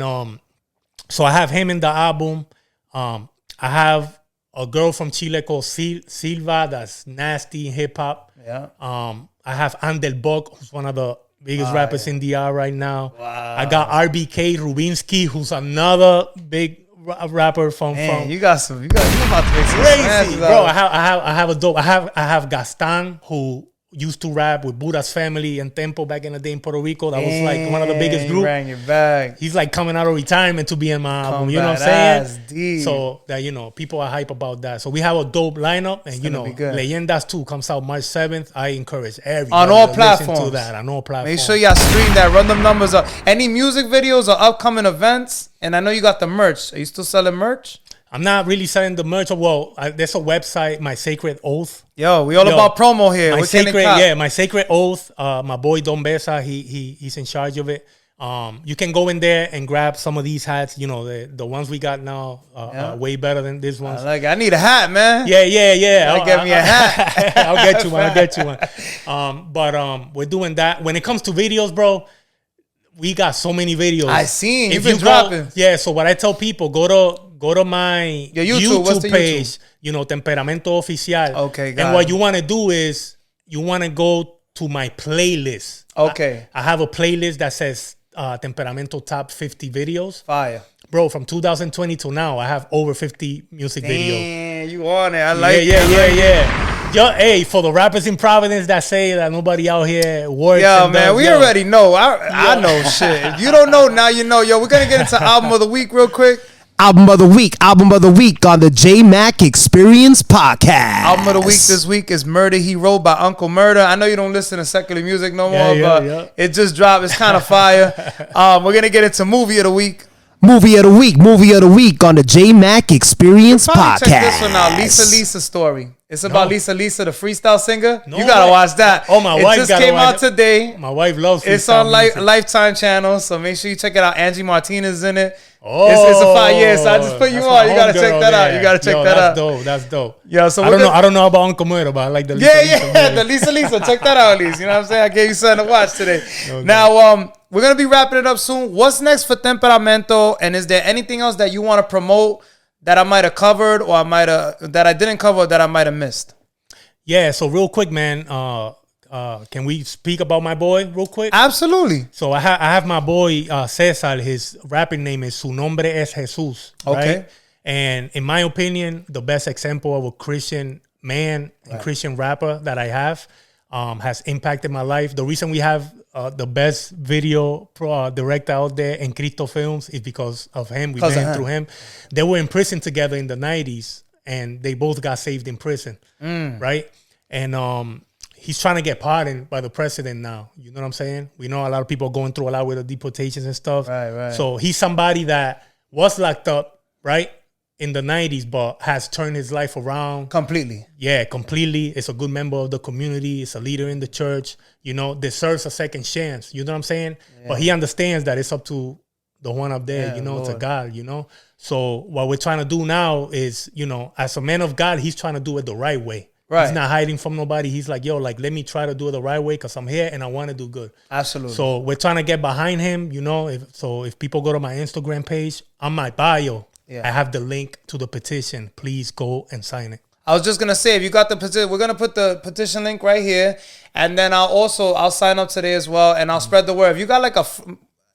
so I have him in the album. I have a girl from Chile called Silva that's nasty in hip hop. Yeah. I have Andel Buck, who's one of the biggest rappers in DR right now. Wow. I got RBK Rubinsky, who's another big rapper from. You about to make some crazy, bro. I have Gaston, who used to rap with Buddha's Family and Tempo back in the day in Puerto Rico. That was like one of the biggest groups. Ran your bag. He's like coming out of retirement to be in my album. You know what I'm saying? That's deep. So that, you know, people are hype about that. So we have a dope lineup, and you know, Leyendas 2 comes out March 7th. I encourage everybody on all platforms. To that on all platforms. Make sure y'all stream that. Run them numbers up. Any music videos or upcoming events? And I know you got the merch. Are you still selling merch? I'm not really selling the merch. Well, there's a website, My Sacred Oath. We all about promo here. My Sacred Oath. My boy Don Besa, he's in charge of it. You can go in there and grab some of these hats. You know, the ones we got now are way better than this ones. I need a hat, man. Yeah. Get me a hat. I'll get you one. But we're doing that. When it comes to videos, bro, we got so many videos. I seen you've been dropping. So what I tell people, go to my YouTube page, you know, Temperamento Oficial. Okay, got and what you want to do is you want to go to my playlist. Okay. I have a playlist that says Temperamento Top 50 Videos. Fire. Bro, from 2020 to now, I have over 50 music videos. Damn, you on it. I like it. Yeah. Yo, hey, for the rappers in Providence that say that nobody out here works. Yo, man, we already know. I know shit. If you don't know, now you know. Yo, we're going to get into Album of the Week real quick. Album of the week on the JMack Experience Podcast. Album of the week this week is Murder He Wrote by Uncle Murder. I know you don't listen to secular music no more, but it just dropped. It's kind of fire. We're going to get into Movie of the Week. Movie of the week on the JMack Experience Podcast. Check this one out, Lisa story. It's about Lisa, the freestyle singer. You gotta watch that. Oh, my wife just came out today. My wife loves freestyle. It's on Lifetime channel, so make sure you check it out. Angie Martinez is in it. It's a fire. Yeah, so I just put you on. You gotta check that out. You gotta check that out. That's dope. Yeah, so I don't know about Uncle Murder, but I like the Lisa. The Lisa. Check that out, at least. You know what I'm saying? I gave you something to watch today. Okay. Now, we're gonna be wrapping it up soon. What's next for Temperamento? And is there anything else that you want to promote that I might have covered, or that I didn't cover, that I might have missed? Yeah. So real quick, man. Can we speak about my boy real quick? Absolutely. So I have my boy Cesar. His rapping name is Su Nombre es Jesus. Okay. Right? And in my opinion, the best example of a Christian man and Christian rapper that I have has impacted my life. The reason we have the best video director out there in Cristo Films is because of him. We met him through him. They were in prison together in the 90s, and they both got saved in prison. Right? And he's trying to get pardoned by the president now. You know what I'm saying? We know a lot of people are going through a lot with the deportations and stuff. Right. So he's somebody that was locked up, right, in the 90s, but has turned his life around. Completely. Yeah, completely. It's a good member of the community. It's a leader in the church. You know, deserves a second chance. You know what I'm saying? Yeah. But he understands that it's up to the one up there, to God, you know? So what we're trying to do now is, as a man of God, he's trying to do it the right way. Right. He's not hiding from nobody. He's like, let me try to do it the right way because I'm here and I want to do good. Absolutely. So we're trying to get behind him, If people go to my Instagram page, on my bio, I have the link to the petition. Please go and sign it. I was just going to say, if you got the petition, we're going to put the petition link right here. And then I'll sign up today as well. And I'll spread the word. If you got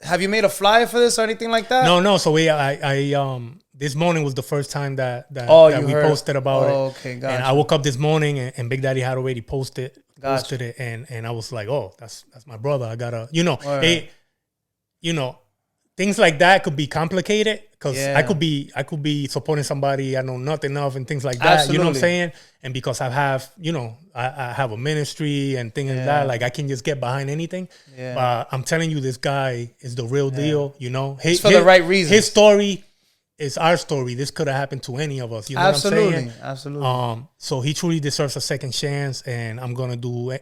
have you made a flyer for this or anything like that? No. So this morning was the first time that we posted about it. Okay, gotcha. And I woke up this morning and Big Daddy had already posted it, and I was like, oh, that's my brother. I gotta, things like that could be complicated because I could be supporting somebody I know nothing of and things like that. Absolutely. You know what I'm saying? And because I have, I have a ministry and things like that, like I can just get behind anything. Yeah. But I'm telling you, this guy is the real deal. It's for the right reasons. His story is our story. This could have happened to any of us. You know what I'm saying? Absolutely. So he truly deserves a second chance, and I'm gonna do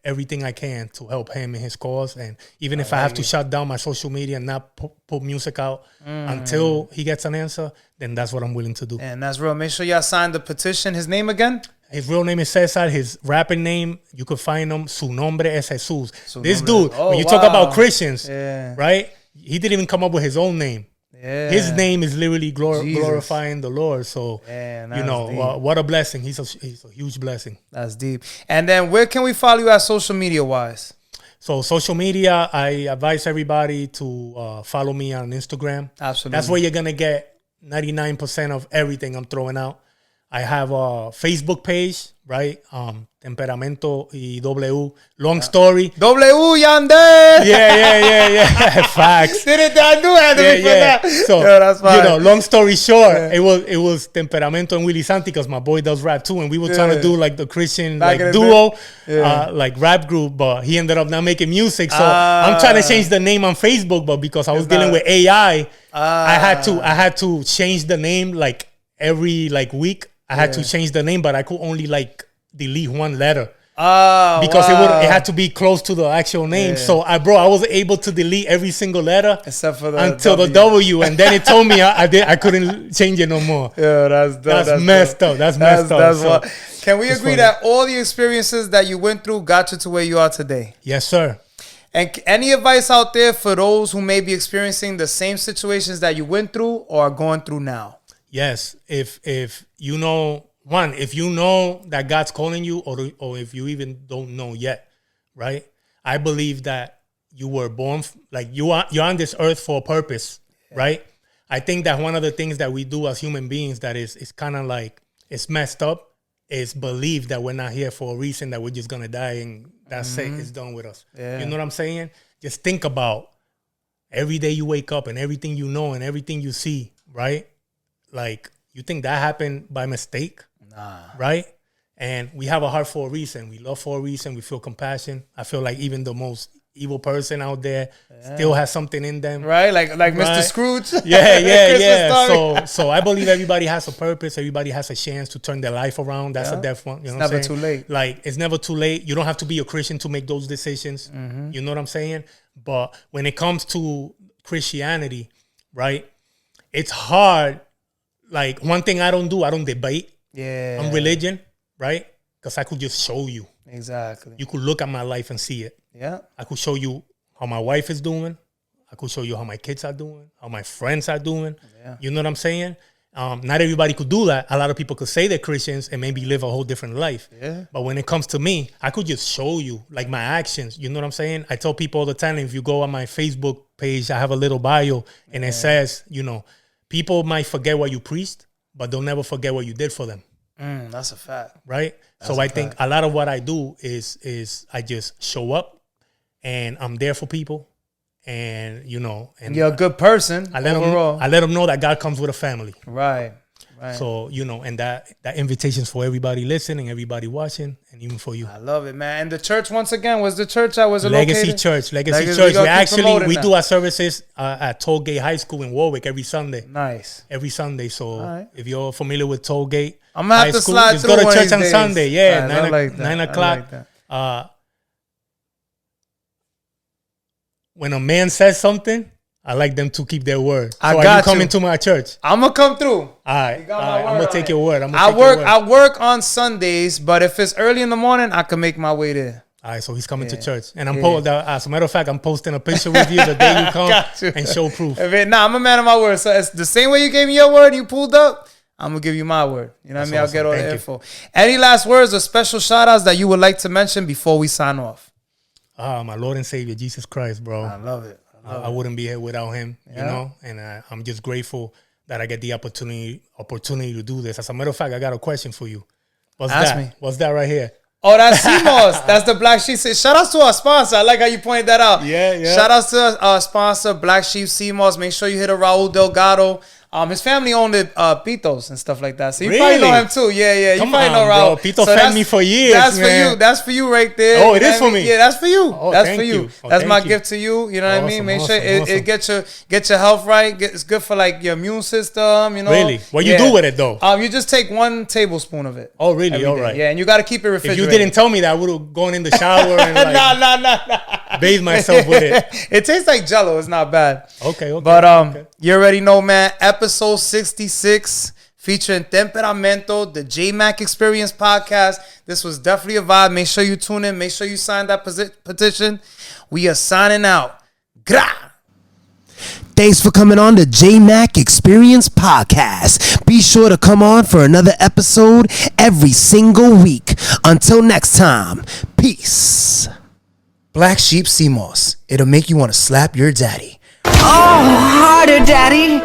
everything I can to help him in his cause. And even if I have to shut down my social media and not put music out until he gets an answer, then that's what I'm willing to do. And that's real. Make sure y'all sign the petition. His name again? His real name is Cesar. His rapping name, you could find him. Su nombre es Jesus. This dude, when you talk about Christians, right? He didn't even come up with his own name. Yeah. His name is literally glorifying the Lord. So, what a blessing. He's a huge blessing. That's deep. And then where can we follow you at social media wise? So social media, I advise everybody to follow me on Instagram. Absolutely. That's where you're going to get 99% of everything I'm throwing out. I have a Facebook page, right? Temperamento y W. Long story. W Yandel. Yeah. Facts. Didn't I do it for that? So, that's fine. Long story short, it was Temperamento and Willie Santi because my boy does rap too, and we were trying to do like the Christian duo, like rap group, but he ended up not making music. So I'm trying to change the name on Facebook, but because I was dealing with AI, I had to change the name like every week. I had to change the name, but I could only delete one letter. Because it had to be close to the actual name. So I was able to delete every single letter except for the W, and then it told me I couldn't change it no more. Yeah, that's messed up. That's messed up. Can we agree that all the experiences that you went through got you to where you are today? Yes, sir. And any advice out there for those who may be experiencing the same situations that you went through or are going through now? Yes, if you know that God's calling you, or if you even don't know yet, right? I believe that you were born you're on this earth for a purpose, right? I think that one of the things that we do as human beings that is kind of it's messed up is believe that we're not here for a reason, that we're just gonna die and that's it, it's done with us. Yeah. You know what I'm saying? Just think about every day you wake up and everything you know and everything you see, right? You think that happened by mistake? Nah. Right? And we have a heart for a reason. We love for a reason. We feel compassion. I feel like even the most evil person out there still has something in them. Right? Like Mr. Scrooge. Yeah. So I believe everybody has a purpose. Everybody has a chance to turn their life around. That's a deaf one. You know what I'm saying? It's never too late. It's never too late. You don't have to be a Christian to make those decisions. Mm-hmm. You know what I'm saying? But when it comes to Christianity, right, it's hard. One thing I don't debate on religion, right? Because I could just show you. Exactly. You could look at my life and see it. Yeah. I could show you how my wife is doing. I could show you how my kids are doing, how my friends are doing. Yeah. You know what I'm saying? Not everybody could do that. A lot of people could say they're Christians and maybe live a whole different life. Yeah. But when it comes to me, I could just show you my actions. You know what I'm saying? I tell people all the time, if you go on my Facebook page, I have a little bio and it says, people might forget what you preached, but they'll never forget what you did for them. That's a fact. Right? So I think a lot of what I do is I just show up and I'm there for people. And, and you're a good person. I let them know that God comes with a family. Right. So, and that invitation's for everybody listening, everybody watching, and even for you. I love it, man. And the church, once again, was the church that was Legacy located? Church. Legacy Church. We do our services at Tollgate High School in Warwick every Sunday. Nice. Every Sunday. So if you're familiar with Tollgate, I'm going to have to slide just through go to church on days. Sunday. Yeah, nice. 9 o'clock. Like when a man says something, I like them to keep their word. So are you coming to my church? I'm going to come through. All right. I'm going to take your word. I work on Sundays, but if it's early in the morning, I can make my way there. All right, so he's coming to church. And as a matter of fact, I'm posting a picture with you the day you come and show proof. I'm a man of my word. So it's the same way you gave me your word and you pulled up, I'm going to give you my word. You know what I mean? Awesome. I'll get all the info. Any last words or special shout-outs that you would like to mention before we sign off? My Lord and Savior, Jesus Christ, bro. I love it. I wouldn't be here without him, you know. And I'm just grateful that I get the opportunity to do this. As a matter of fact, I got a question for you. Ask me. What's that right here? Oh, that's CMOS. That's the Black Sheep. Shout out to our sponsor. I like how you pointed that out. Yeah. Shout out to our sponsor, Black Sheep CMOS. Make sure you hit a Raul Delgado. His family owned Pitos and stuff like that. So you probably know him too. Yeah. You probably know Raul. Bro. Pito fed me for years. That's for you. That's for you right there. Oh, it is for me. Yeah, that's for you. Oh, that's for you. That's my you. gift to you. You know what I mean? Make sure awesome. it get your health right. It's good for like your immune system. You know. Really? What you do with it though? You just take 1 tablespoon of it. Oh, really? All right. Yeah, and you got to keep it refrigerated. If you didn't tell me that, I would have gone in the shower and like nah. bathe myself with it. It tastes like Jello. It's not bad. Okay. But you already know, man. Episode 66 featuring Temperamento, the Jmack Experience podcast. This was definitely a vibe. Make sure you tune in. Make sure you sign that petition. We are signing out. Gra! Thanks for coming on the Jmack Experience podcast. Be sure to come on for another episode every single week. Until next time, peace. Black Sheep CMOS. It'll make you want to slap your daddy. Oh, harder, daddy.